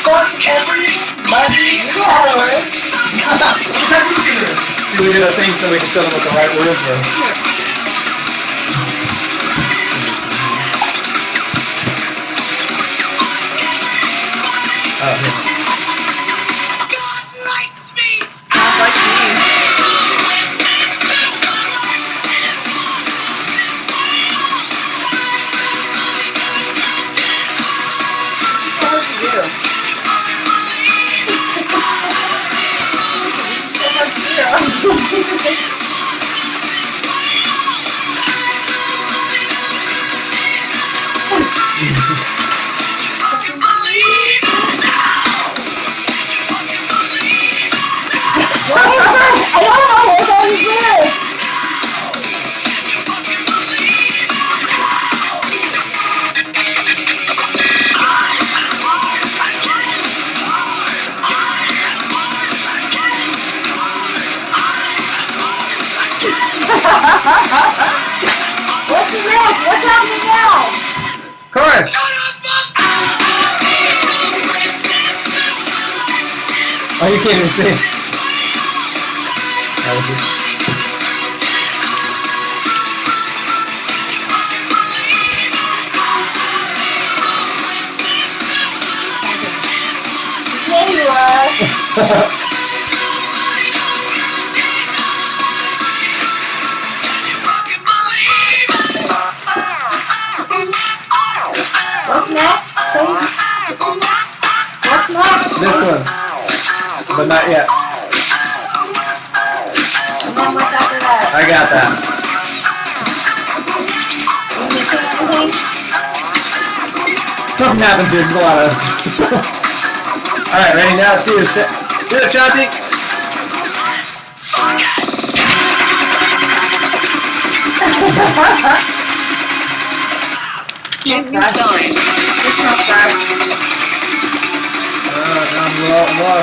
Fuck everybody else! We did a thing so we could tell them what the right words were. Oh, here. What's happening now? Chorus! Oh, you can't even see. That was it. There you are. What's next? What's next? This one. But not yet. And then what's after that? I got that. You missing anything? Nothing happens here. There's a lot of... All right, ready now? Cheers. Do it, Shanti. Smells bad. It smells bad. Down low.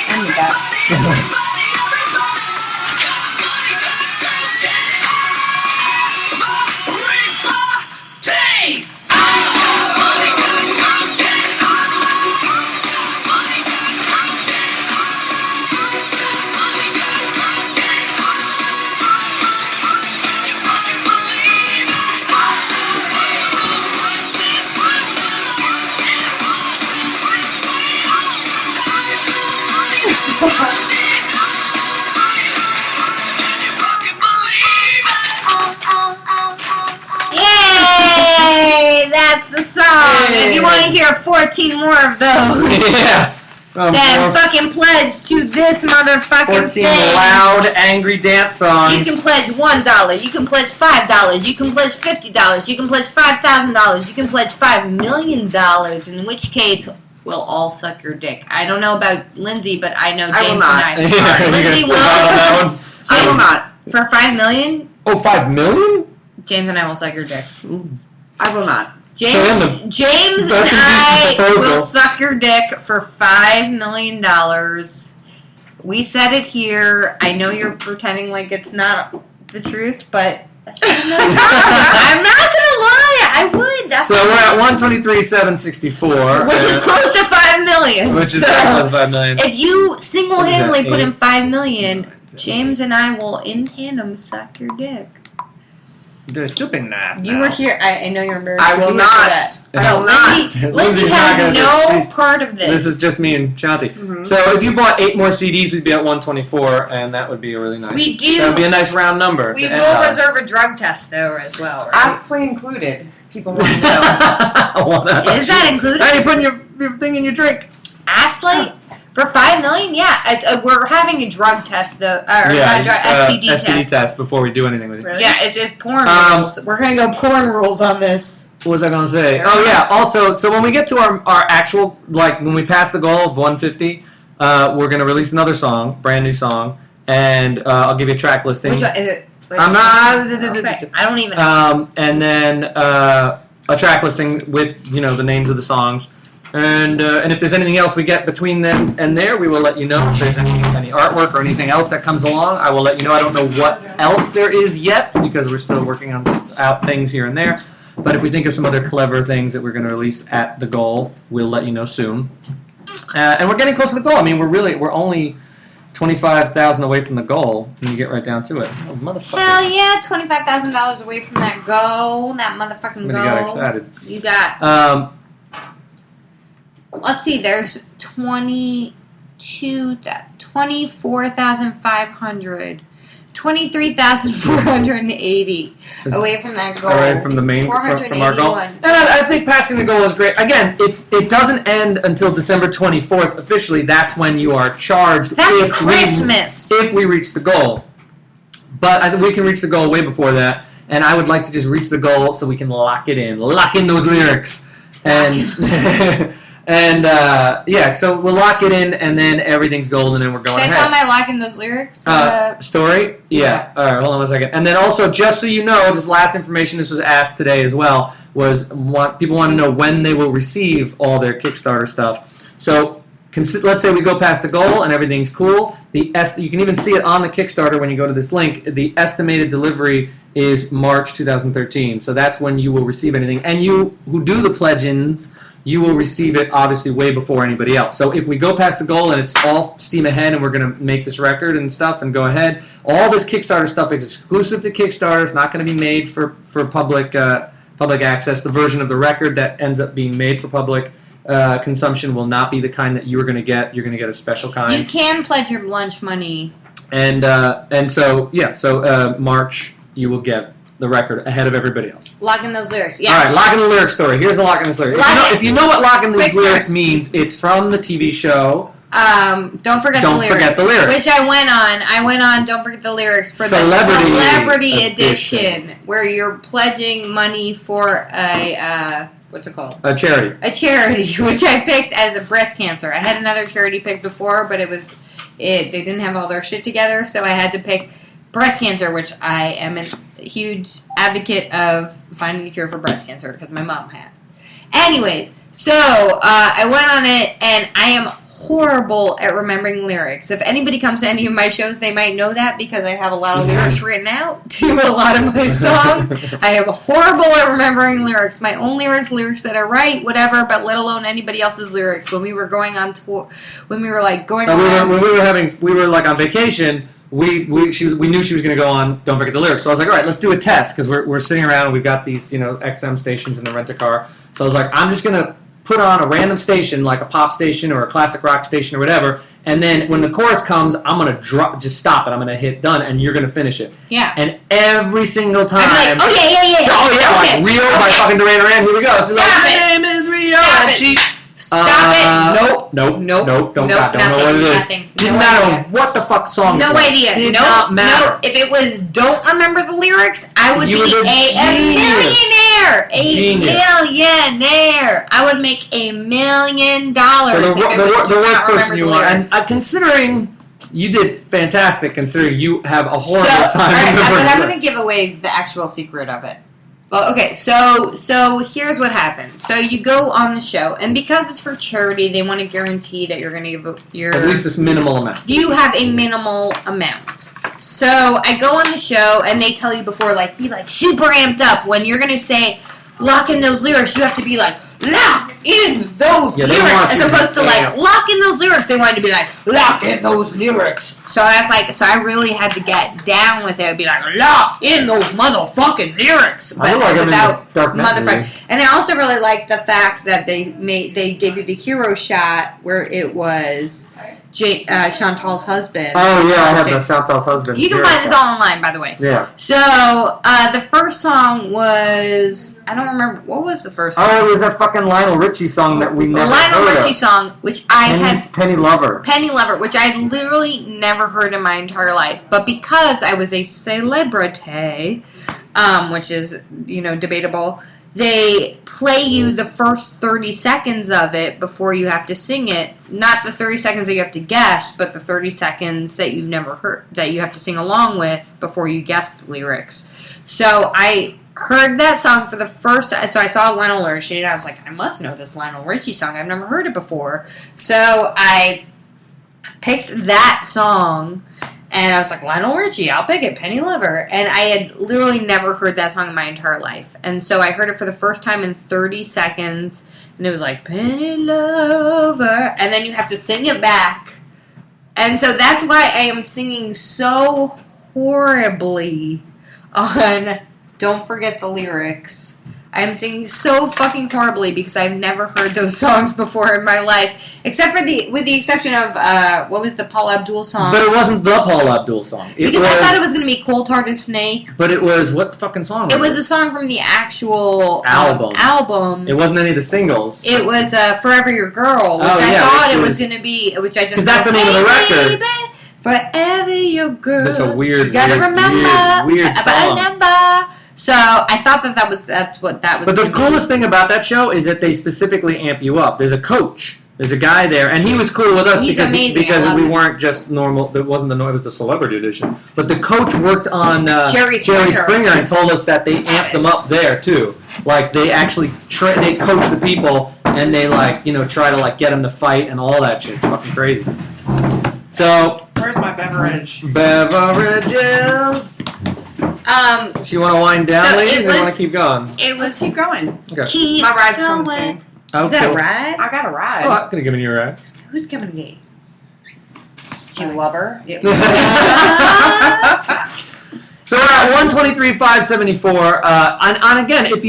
I need that. Yay! That's the song. If you want to hear 14 more of those, Yeah. then fucking pledge to this motherfucking 14 thing. loud, angry dance songs. You can pledge $1. You can pledge $5. You can pledge $50. You can pledge $5,000. You can pledge $5 million. In which case, we'll all suck your dick. I don't know about LynZ, but I know James I will not. and I. Yeah, you're gonna LynZ stick out on that one? I will not. For $5 million, Oh, $5 million? James and I will suck your dick. I will not. James that's and a I decent proposal. will suck your dick for $5 million. We said it here. I know you're pretending like it's not the truth, but that's $5 million. I'm not gonna lie. I would. That's So we're at 123,764. which is close to $5 million. Which is So, close to $5 million. if you single-handedly What is put that, in $5 million, James and I will in tandem suck your dick. They're stupid math. You were here. I know you're embarrassed. I but will you were not. for that. I No, will not. LynZ LynZ's not has gonna do no this. part of this. This is just me and Shanti. Mhm. So if you bought 8 more CDs, we'd be at 124, and that would be a really nice. We do- That would be a nice round number. We to end will on. reserve a drug test though as well. Right? Ask play included. People want to know. Is that included? Hey, you're putting your thing in your drink. Ass plate for $5 million? Yeah, we're having a drug test though, or not drug, STD STD test. test before we do anything with it. Really? Yeah, it's just porn Um, rules. We're gonna go porn rules on this. What was I going to say? Fair Oh, yeah. enough. Also, so when we get to our actual, like, when we pass the goal of 150, we're going to release another song, brand new song, and I'll give you a track listing. Which one is it? I'm not... Okay, I don't even know. And then a track listing with, the names of the songs. And if there's anything else we get between them and there, we will let you know. If there's any artwork or anything else that comes along, I will let you know. I don't know what else there is yet because we're still working out things here and there. But if we think of some other clever things that we're going to release at the goal, we'll let you know soon. And we're getting close to the goal. I mean, we're only 25,000 away from the goal when you get right down to it. Oh, motherfucker! Hell yeah, $25,000 away from that goal. That motherfucking Somebody goal. got excited. You got. Let's see. There's 24,500, 23,480 away from that goal. Away from the main from our goal. 481. And I think passing the goal is great. Again, it doesn't end until December 24th officially. That's when you are charged. That's Christmas. If we reach the goal, but I think we can reach the goal way before that. And I would like to just reach the goal so we can lock it in, lock in those lyrics, and. So we'll lock it in, and then everything's golden, and we're going Should I ahead. tell my locking those lyrics? Story? Yeah. All right, hold on one second. And then also, just so you know, just last information, this was asked today as well, was people want to know when they will receive all their Kickstarter stuff. So let's say we go past the goal and everything's cool. You can even see it on the Kickstarter when you go to this link. The estimated delivery is March 2013. So that's when you will receive anything. And you who do the pledgings, you will receive it obviously way before anybody else. So if we go past the goal and it's all steam ahead and we're going to make this record and stuff and go ahead, all this Kickstarter stuff is exclusive to Kickstarter. It's not going to be made for public access. The version of the record that ends up being made for public consumption will not be the kind that you are going to get. You're going to get a special kind. You can pledge your lunch money. And so March you will get the record ahead of everybody else. Locking those lyrics. Yeah. All right, Lock in the Lyrics story. Here's the Lock in the Lyrics. If you know what Lock in these lyrics means, it's from the TV show Don't Forget the Lyrics. Which I went on Don't Forget the Lyrics for the Celebrity Edition, where you're pledging money for a, what's it called? A charity. A charity, which I picked as a breast cancer. I had another charity picked before, but they didn't have all their shit together, so I had to pick breast cancer, which I am a huge advocate of finding the cure for breast cancer, because my mom had. Anyways, so I went on it, and I am horrible at remembering lyrics. If anybody comes to any of my shows, they might know that, because I have a lot of lyrics written out to a lot of my songs. I am horrible at remembering lyrics. My own lyrics that I write, whatever, but let alone anybody else's lyrics. When we were going on tour, when we were like going around, we were like on vacation. We knew she was going to go on Don't Forget the Lyrics. So I was like, all right, let's do a test, because we're sitting around and we've got these, XM stations in the rent-a-car. So I was like, I'm just going to put on a random station, like a pop station or a classic rock station or whatever, and then when the chorus comes, I'm going to just stop it. I'm going to hit done, and you're going to finish it. Yeah. And every single time... I'm like, oh, yeah. Oh, yeah, okay. like Rio by fucking Duran Duran. Here we go. It's like, my name is Rio. Stop it. Stop it. Nope. Don't know what it is. Nothing. Didn't matter what the fuck song no it was. Idea. Did not matter. No. If it was Don't Remember the Lyrics, I would be a millionaire. Millionaire. I would make $1 million. So the worst person you are. And considering you did fantastic, considering you have a horrible time. But I'm going to give away the actual secret of it. Well, okay, so here's what happened. So you go on the show, and because it's for charity, they want to guarantee that you're going to give your... At least this minimal amount. You have a minimal amount. So I go on the show, and they tell you before, like, be, like, super amped up. When you're going to say, lock in those lyrics, you have to be, like, lock in those lyrics, as opposed to, like, lock in those lyrics. They wanted to be like, lock in those lyrics. So I was like, so I really had to get down with it. I'd be like, lock in those motherfucking lyrics. But without motherfucking. And I also really liked the fact that they gave you the hero shot where it was Chantal's husband. Oh, yeah, I have the Chantal's husband. You can find this all online, by the way. Yeah. So, the first song was... I don't remember. What was the first song? Oh, it was that fucking Lionel Richie song that we never heard of. Lionel Richie song, which I had... Penny Lover. Penny Lover, which I literally never heard in my entire life. But because I was a celebrity, which is, debatable... They play you the first 30 seconds of it before you have to sing it. Not the 30 seconds that you have to guess, but the 30 seconds that you've never heard, that you have to sing along with before you guess the lyrics. So I heard that song for the first time. So I saw Lionel Richie, and I was like, I must know this Lionel Richie song. I've never heard it before. So I picked that song. And I was like, Lionel Richie, I'll pick it, Penny Lover. And I had literally never heard that song in my entire life. And so I heard it for the first time in 30 seconds. And it was like, Penny Lover. And then you have to sing it back. And so that's why I am singing so horribly on Don't Forget the Lyrics. I'm singing so fucking horribly because I've never heard those songs before in my life, except for with the exception of what was the Paul Abdul song? But it wasn't the Paul Abdul song. I thought it was going to be Cold Hearted Snake. But it was what the fucking song? It was a song from the actual album. It wasn't any of the singles. It was Forever Your Girl, which I thought it was going to be. Which I just because that's the name of the record. Baby, forever Your Girl. That's a weird, you gotta remember weird song. So I thought that's what that was. But the coolest thing about that show is that they specifically amp you up. There's a coach. There's a guy there, and he was cool with us because we weren't just normal. It wasn't it was the celebrity edition. But the coach worked on Jerry Springer and told us that they amped them up there too. Like they actually they coach the people and they try to get them to fight and all that shit. It's fucking crazy. So where's my beverage? Beverages. So you want to wind down, ladies, or you want to keep going? Let's keep going. Okay. My ride's coming soon. Oh, you got a ride? I got a ride. Oh, I could have given you a ride. Who's coming to get you? Do you love her? Yep. So we're at 123,574. And again, if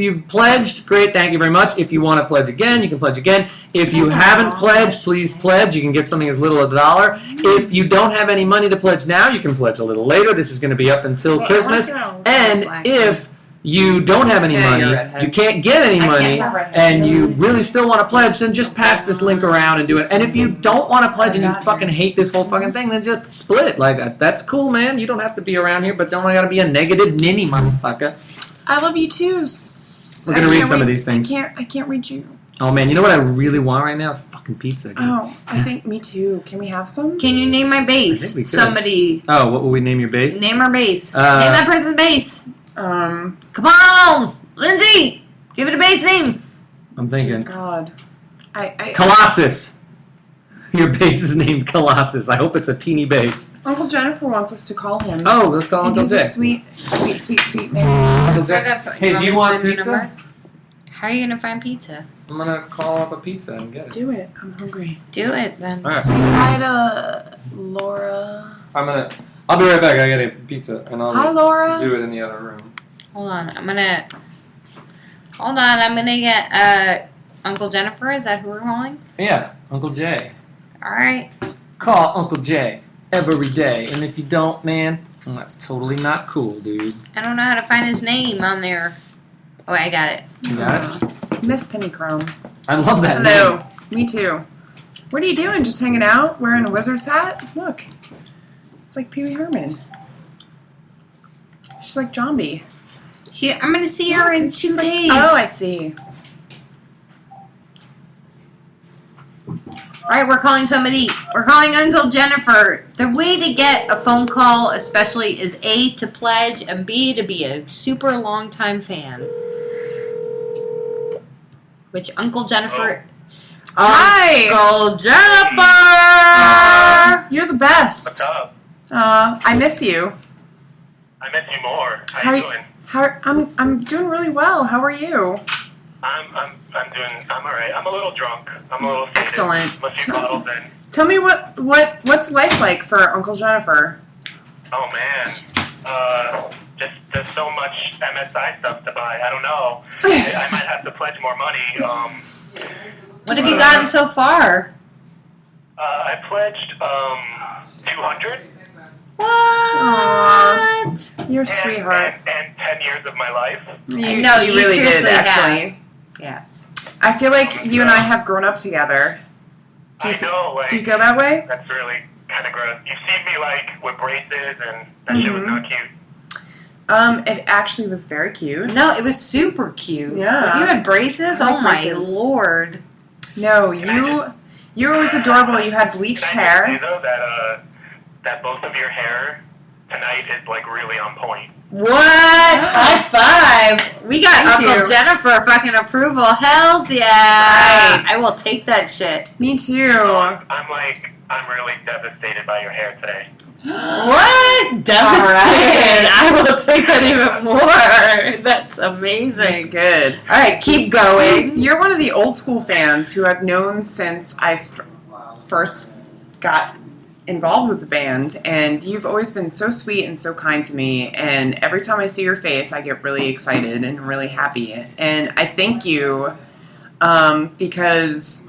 you've pledged, great, thank you very much. If you want to pledge again, you can pledge again. If you haven't pledged, please pledge. You can get something as little as $1. If you don't have any money to pledge now, you can pledge a little later. This is going to be up until Christmas. And if you don't have any Yeah, money, you're redhead. you can't get any I money, can't have redhead. and you really still want to pledge, then just pass this link around and do it. And if you don't want to pledge and you fucking hate this whole fucking thing, then just split it. Like, that's cool, man. You don't have to be around here, but don't gotta be a negative ninny, motherfucker. I love you too. We're gonna read some of these things. I can't read you. Oh man, you know what I really want right now? Fucking pizza. Dude. Oh, I think me too. Can we have some? Can you name my I think base? we could. Somebody Oh, what will we name your base? name our base. Uh, name that person's base. Um, Come on, Lindsay. Give it a base name. I'm thinking. God. I Colossus. Your base is named Colossus. I hope it's a teeny base. Uncle Jennifer wants us to call him. Oh, let's call And Uncle he's a Jay. sweet man. Uncle Jay. Hey, do you want my pizza? number? How are you gonna find pizza? I'm gonna call up a pizza and get it. Do it. I'm hungry. Do it then. All right. Say hi to Laura. I'll be right back. I get a pizza and I'll Hi, Laura. do it in the other room. Hold on. I'm gonna get Uncle Jennifer. Is that who we're calling? Yeah, Uncle Jay. All right. Call Uncle Jay every day, and if you don't, man, well, that's totally not cool, dude. I don't know how to find his name on there. Oh, I got it. You got it? Miss Pennychrome. I love that Hello. name. Me too. What are you doing? Just hanging out? Wearing a wizard's hat? Look. It's like Pee Wee Herman. She's like Zombie. I'm gonna see her in 2 days. Oh, I see. All right, we're calling somebody. We're calling Uncle Jennifer. The way to get a phone call, especially, is A, to pledge, and B, to be a super long time fan. Which Uncle Jennifer. Hi. Uncle Jennifer. You're the best. What's up? I miss you. I miss you more. How you doing? I'm doing really well. How are you? I'm alright. I'm a little drunk. I'm a little faded. Excellent. I'm a few bottles in. Tell me what's life like for Uncle Jennifer? Oh man. Just there's so much MSI stuff to buy. I don't know. I might have to pledge more money. What have you gotten so far? I pledged 200. What? You're a sweetheart. And 10 years of my life. You really did, seriously actually. Yeah. I feel like you and I have grown up together. I know. Like, Do you feel that way? that's really kind of gross. You've seen me like with braces, and that shit was not cute. It actually was very cute. No, it was super cute. Yeah. You had braces? I like Oh my braces. lord. No, you were always adorable. You had bleached Can I just say hair. though that both of your hair tonight is like really on point. What? High five. We got Thank Uncle you. Jennifer fucking approval. Hells yeah. Right. I will take that shit. Me too. I'm really devastated by your hair today. What? Devastated. All right. I will take that even more. That's That's amazing. good. All right, keep going. You're one of the old school fans who I've known since I first got involved with the band, and you've always been so sweet and so kind to me, and every time I see your face I get really excited and really happy, and I thank you because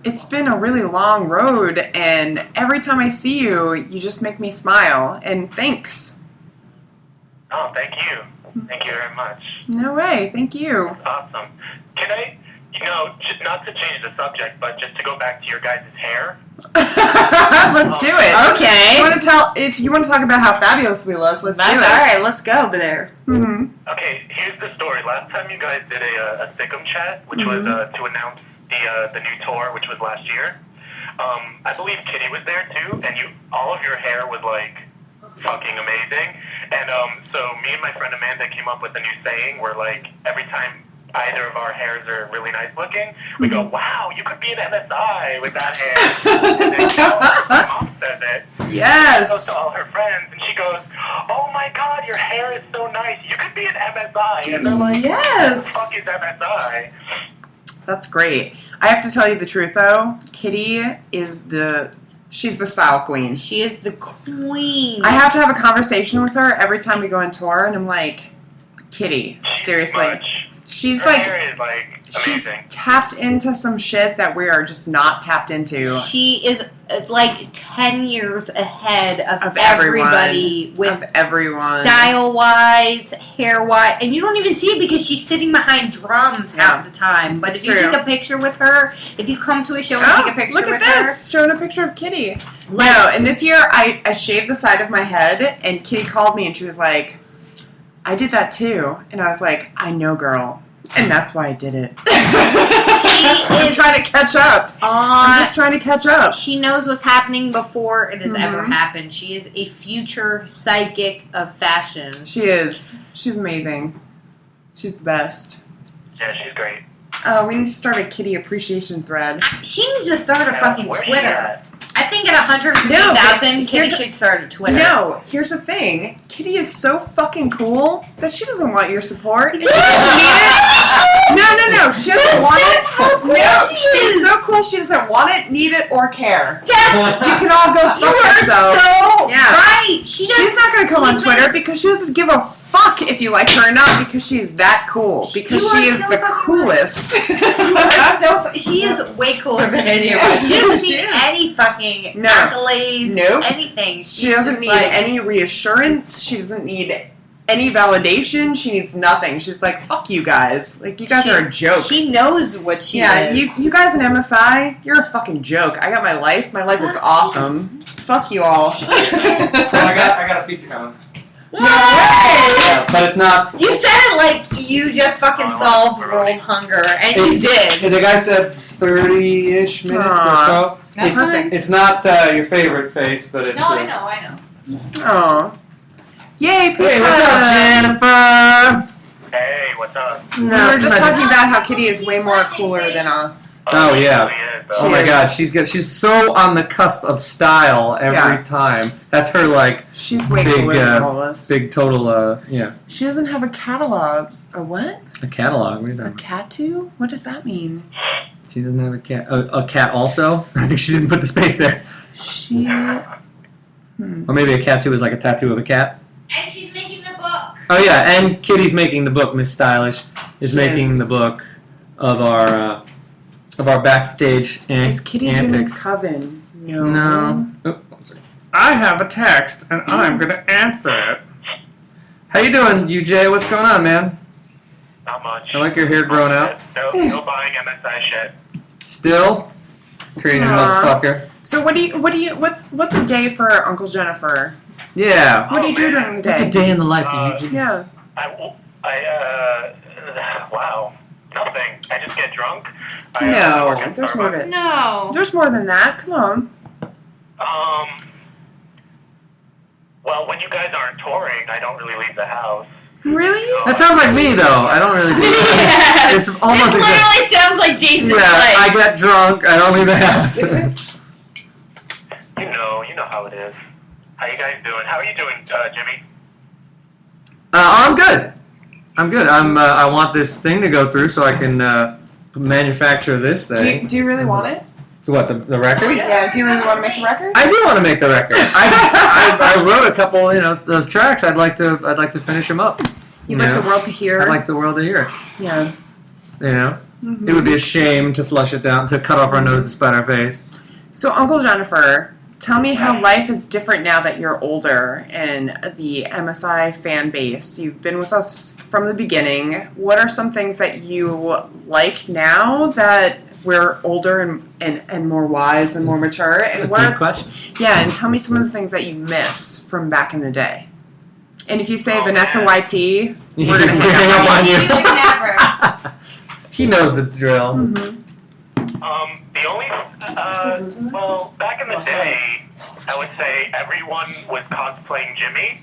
it's been a really long road, and every time I see you, you just make me smile, and thanks. Oh, thank you. Thank you very much. No way, thank you. Awesome. Can I, just not to change the subject, but just to go back to your guys' hair? Let's do it. Okay. If you want to talk about how fabulous we look, let's do All it. right, let's go there. Mm-hmm. Okay, here's the story. Last time you guys did a Stickam chat, which was to announce the new tour, which was last year. I believe Kitty was there too, and all of your hair was like fucking amazing. And so me and my friend Amanda came up with a new saying where like every time either of our hairs are really nice looking, we go, wow, you could be an MSI with that hair. And then my mom says it. She goes Yes. to all her friends, and she goes, oh my god, your hair is so nice. You could be an MSI. And they're like, what the Yes. fuck is MSI? That's great. I have to tell you the truth though. Kitty is she's the style queen. She is the queen. I have to have a conversation with her every time we go on tour, and I'm like, Kitty, seriously. She's Her like, hair is like she's amazing. tapped into some shit that we are just not tapped into. She is like 10 years ahead of everyone. everybody with Of everyone. style-wise, hair-wise, and you don't even see it because she's sitting behind drums half the time. But if you true. take a picture with her, if you come to a show and take a picture look with at her, this! Showing a picture of Kitty. like, No, and this year I shaved the side of my head, and Kitty called me and she was like, I did that too. And I was like, I know, girl. And that's why I did it. I'm trying to catch up. I'm just trying to catch up. She knows what's happening before it has ever happened. She is a future psychic of fashion. She is. She's amazing. She's the best. Yeah, she's great. We need to start a Kitty appreciation thread. She needs to start a fucking Where's she Twitter. at? I think at 150,000, No, Kitty here's- should start a Twitter. No, here's the thing. Kitty is so fucking cool that she doesn't want your support. No. She doesn't want it. That's how cool No, she she's is. so cool. She doesn't want it, need it, or care. Yes! You can all go You fuck are yourselves. so Yeah. right. She's She's not going to come on Twitter because she doesn't give a fuck if you like her or not because she's that cool. Because You she are is so the fucking coolest. she is way cooler than any of us. She doesn't She need is. any fucking No. accolades, Nope. anything. She's She doesn't just need like, any reassurance. She doesn't need any validation. She needs nothing. She's like, fuck you guys. Like, you guys are a joke. She knows what she Yeah, is. you guys in MSI, you're a fucking joke. I got my life. My life is awesome. Fuck you all. So I got a pizza coming. No way! Yeah, but it's not. You said it like you just fucking solved world hunger, and you did. The guy said 30-ish minutes or so. That's perfect. It's not your favorite face, but it's. I know. Oh. Yay, pizza! Hey, what's up, Jennifer? Hey, what's up? We were just talking about how Kitty is way more cooler than us. Oh, she yeah. really is, though. Oh my is. God, she's good. She's so on the cusp of style every time. That's her like She's way big, cooler than all of us. big total. Yeah, She doesn't have a catalog. A what? a catalog. What are you A talking? tattoo? What does that mean? She doesn't have a cat. A cat also. I think she didn't put the space there. She... Or maybe a tattoo is like a tattoo of a cat. And she's making the book. Oh yeah, and Kitty's making the book. Miss Stylish is She making is. the book of our backstage Is Kitty antics. Jimmy's cousin? No. No. Oh, one second. I have a text, and I'm gonna answer it. How you doing, UJ? What's going on, man? Not much. I like your hair growing out. No buying MSI shit. Still, creating Aw. motherfucker. So what's a day for Uncle Jennifer? Yeah. What do you do during the day? What's a day in the life of UJ? Yeah. Wow. Nothing. I just get drunk. work No, at there's more to Starbucks. it. No. There's more than that. Come on. Well, when you guys aren't touring, I don't really leave the house. Really? That sounds like me, though. I don't really do that. It's almost This exact- literally sounds like James' Yeah, life. I get drunk. I don't leave the house. You know how it is. How you guys doing? How are you doing, Jimmy? I'm good. I'm good. I want this thing to go through so I can manufacture this thing. Do you really want it? What, the record? Yeah. Do you really want to make a record? I do want to make the record. I wrote a couple, those tracks. I'd like to finish them up. You'd like the world to hear. I'd like the world to hear it. Yeah. It would be a shame to flush it down, to cut off our nose to spite our face. So, Uncle Jennifer, tell me how life is different now that you're older and the MSI fan base. You've been with us from the beginning. What are some things that you like now that we're older and more wise and more mature? And A deep question. Yeah, and tell me some of the things that you miss from back in the day. And if you say Oh, Vanessa man. We're YT, we're going to gonna hang up on you. You would never. He knows the drill. The only, well, back in the day, I would say everyone was cosplaying Jimmy.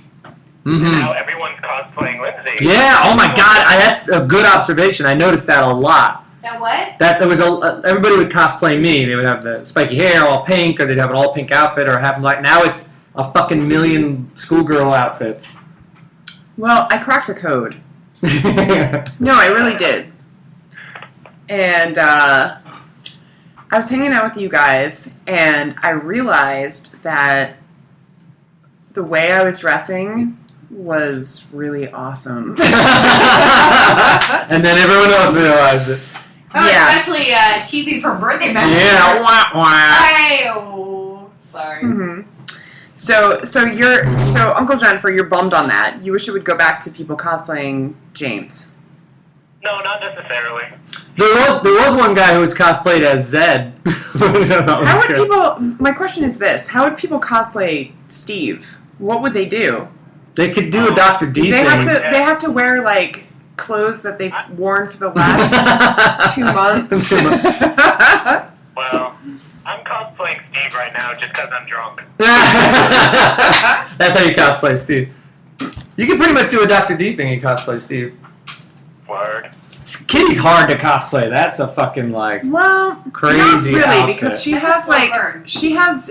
Now everyone's cosplaying LynZ. Yeah. Oh my God. That's a good observation. I noticed that a lot. That what? That there was everybody would cosplay me. They would have the spiky hair, all pink, or they'd have an all pink outfit, or have like now it's a fucking million schoolgirl outfits. Well, I cracked a code. No, I really did. And I was hanging out with you guys, and I realized that the way I was dressing was really awesome. And then everyone else realized it. Oh, Yeah. especially Chibi from Birthday Messenger. Yeah, wah, wah. Oh, sorry. Mm-hmm. So Uncle Jennifer, you're bummed on that. You wish it would go back to people cosplaying James. No, not necessarily. There was one guy who was cosplayed as Zed. How would people? My question is this: how would people cosplay Steve? What would they do? They could do a Dr. D They thing. They have to wear like clothes that they've worn for the last 2 months. Well, I'm cosplaying Steve right now just because I'm drunk. That's how you cosplay Steve. You can pretty much do a Dr. D thing and cosplay Steve. Word. Kitty's hard to cosplay. That's a fucking Well, crazy not really, outfit. because she That's a has slow like burn. she has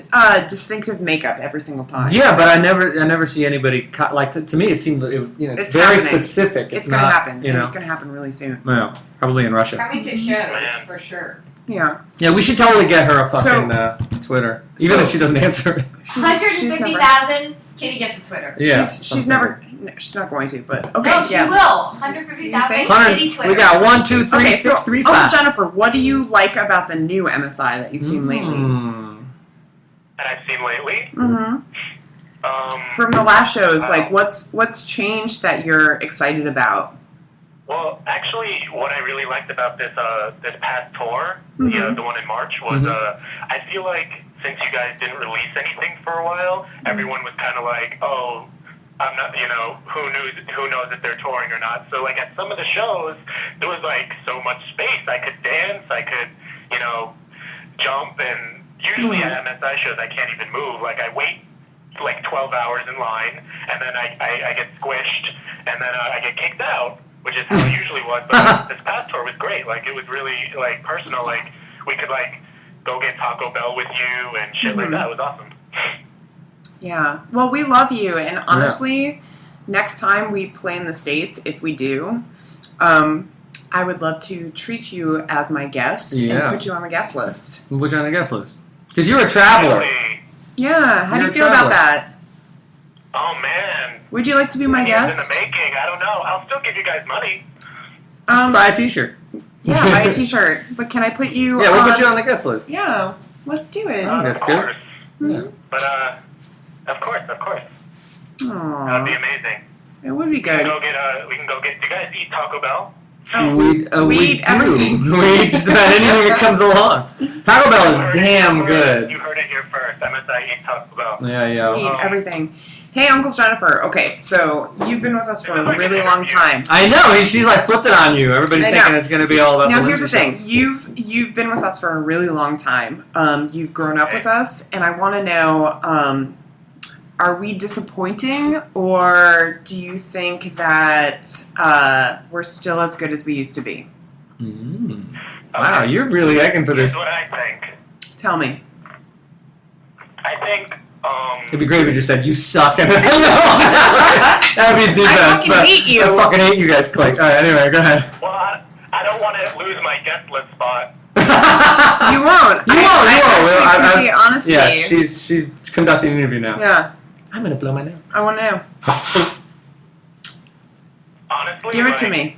distinctive makeup every single time. Yeah, but I never see anybody to me. It seemed it's very happening. Specific. It's not, gonna happen. You know, it's gonna happen really soon. well, probably in Russia. Coming to shows, for sure. Yeah. Yeah, we should totally get her a So- fucking Twitter, even if she doesn't answer it. She's 150,000, Kitty gets a Twitter. Yeah, She's never. No, she's not going to. But okay. No, she yeah. will. You 150,000, think? Kitty Twitter. We got 1, 2, 3, Okay, 6, so 3, Uncle 5. Jennifer, what do you like about the new MSI that you've seen lately? That I've seen lately. Mm-hmm. From the last shows, like what's changed that you're excited about? Well, actually, what I really liked about this past tour, Mhm. the one in March, was I feel like since you guys didn't release anything for a while, everyone was kind of like, oh, I'm not, who knows if they're touring or not. So like at some of the shows, there was like so much space. I could dance, I could, jump, and usually at MSI shows I can't even move. Like I wait like 12 hours in line, and then I get squished, and then I get kicked out, which is how it usually was. But this past tour was great. Like it was really like personal. Like we could like go get Taco Bell with you and shit like that. It was awesome. Yeah. Well, we love you, and honestly, next time we play in the States, if we do, I would love to treat you as my guest and put you on the guest list. Put you on the guest list because you're a traveler. Really? Yeah. How do You're you feel a about traveler. that? Oh man. Would you like to be my Years guest? in the making. I don't know. I'll still give you guys money. Buy a T-shirt. Yeah, buy a T-shirt. But can I put you? Yeah, we'll put you on the guest list. Yeah. Let's do it. That's of good. course. Yeah. But of course. That would be Aw, amazing. it would be We can good. go get. We can go get. Do you guys eat Taco Bell? We eat everything. We eat just about anything that comes along. Taco Bell You is heard damn it, good. You heard it here first. MSI eats Taco Bell. Yeah. We eat everything. Hey, Uncle Jennifer. Okay, so you've been with us for a really long time. I know. She's like flipped it on you. Everybody's I thinking know. it's going to be all about. Now the here's the Lindsay thing. You've been with us for a really long time. You've grown up with us, and I want to know: are we disappointing, or do you think that we're still as good as we used to be? Show. Wow, you're really egging for this. Here's what I think. Tell me. I think. It'd be great if you just said you suck. And that would be the best. I fucking hate you. I fucking hate you guys. Click. All right. Anyway, go ahead. Well, I don't want to lose my guest list spot. You won't. You won't. I actually appreciate honesty. Yeah, she's conducting an interview now. Yeah. I'm gonna blow my nose. I want to know. Honestly, Give it to me.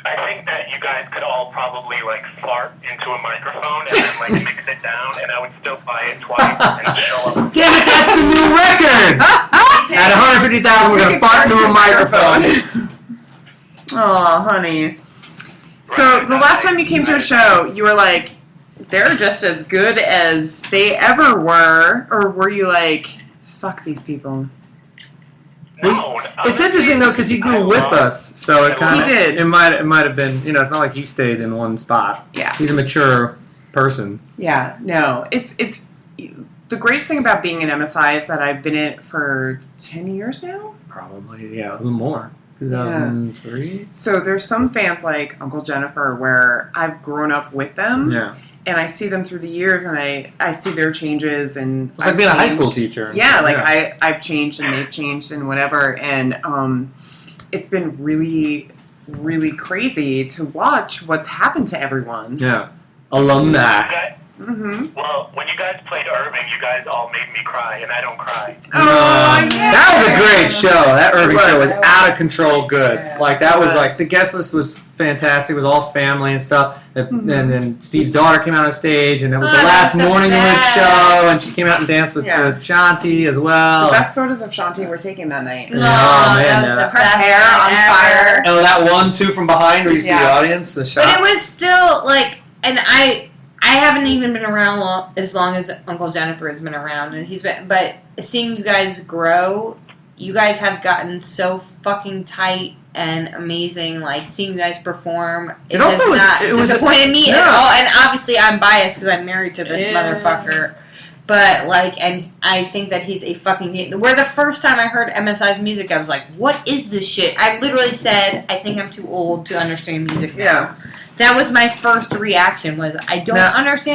I think that you guys could all probably like fart into a microphone and then like mix it down, and I would still buy it twice and show up. Damn it! That's the new record. At 150,000, we're gonna fart into a microphone. Oh, honey. So the last time you came to a show, you were like, they're just as good as they ever were, or were you like, fuck these people? No, It's interesting though because he grew with us, so it kind of He did. It might have been it's not like he stayed in one spot. Yeah. He's a mature person. Yeah, no. It's the greatest thing about being an MSI is that I've been in it for 10 years now. Probably, yeah, a little more. 2003. So there's some fans like Uncle Jennifer where I've grown up with them. Yeah. And I see them through the years, and I see their changes, and It's like being a high school teacher. Yeah, like I've changed, and they've changed, and whatever. And it's been really, really crazy to watch what's happened to everyone. Yeah. Alumni. Mm-hmm. Well, when you guys played Irving, you guys all made me cry, and I don't cry. Oh, yeah. That was a great show. That Irving show was out of control good. Yeah. Like, that was like, the guest list was fantastic. It was all family and stuff. And then Steve's daughter came out on stage, and it was the last that's the Morning Wood best. show, and she came out and danced with Shanti as well. The best photos of Shanti were taken that night. No, man, that was no. the Her best hair night on ever. fire. Oh, that one, too, from behind where you see the Yeah. audience, the shot. But it was still like, and I haven't even been around as long as Uncle Jennifer has been around, and he's been. But seeing you guys grow, you guys have gotten so fucking tight and amazing. Like seeing you guys perform, It also has was- not it was a- disappointed me at yeah. all. And obviously, I'm biased because I'm married to this Yeah. motherfucker. But like, and I think that he's a fucking. Where the first time I heard MSI's music, I was like, "What is this shit?" I literally said, "I think I'm too old to understand music now." Yeah. That was my first reaction. Was I don't Now- understand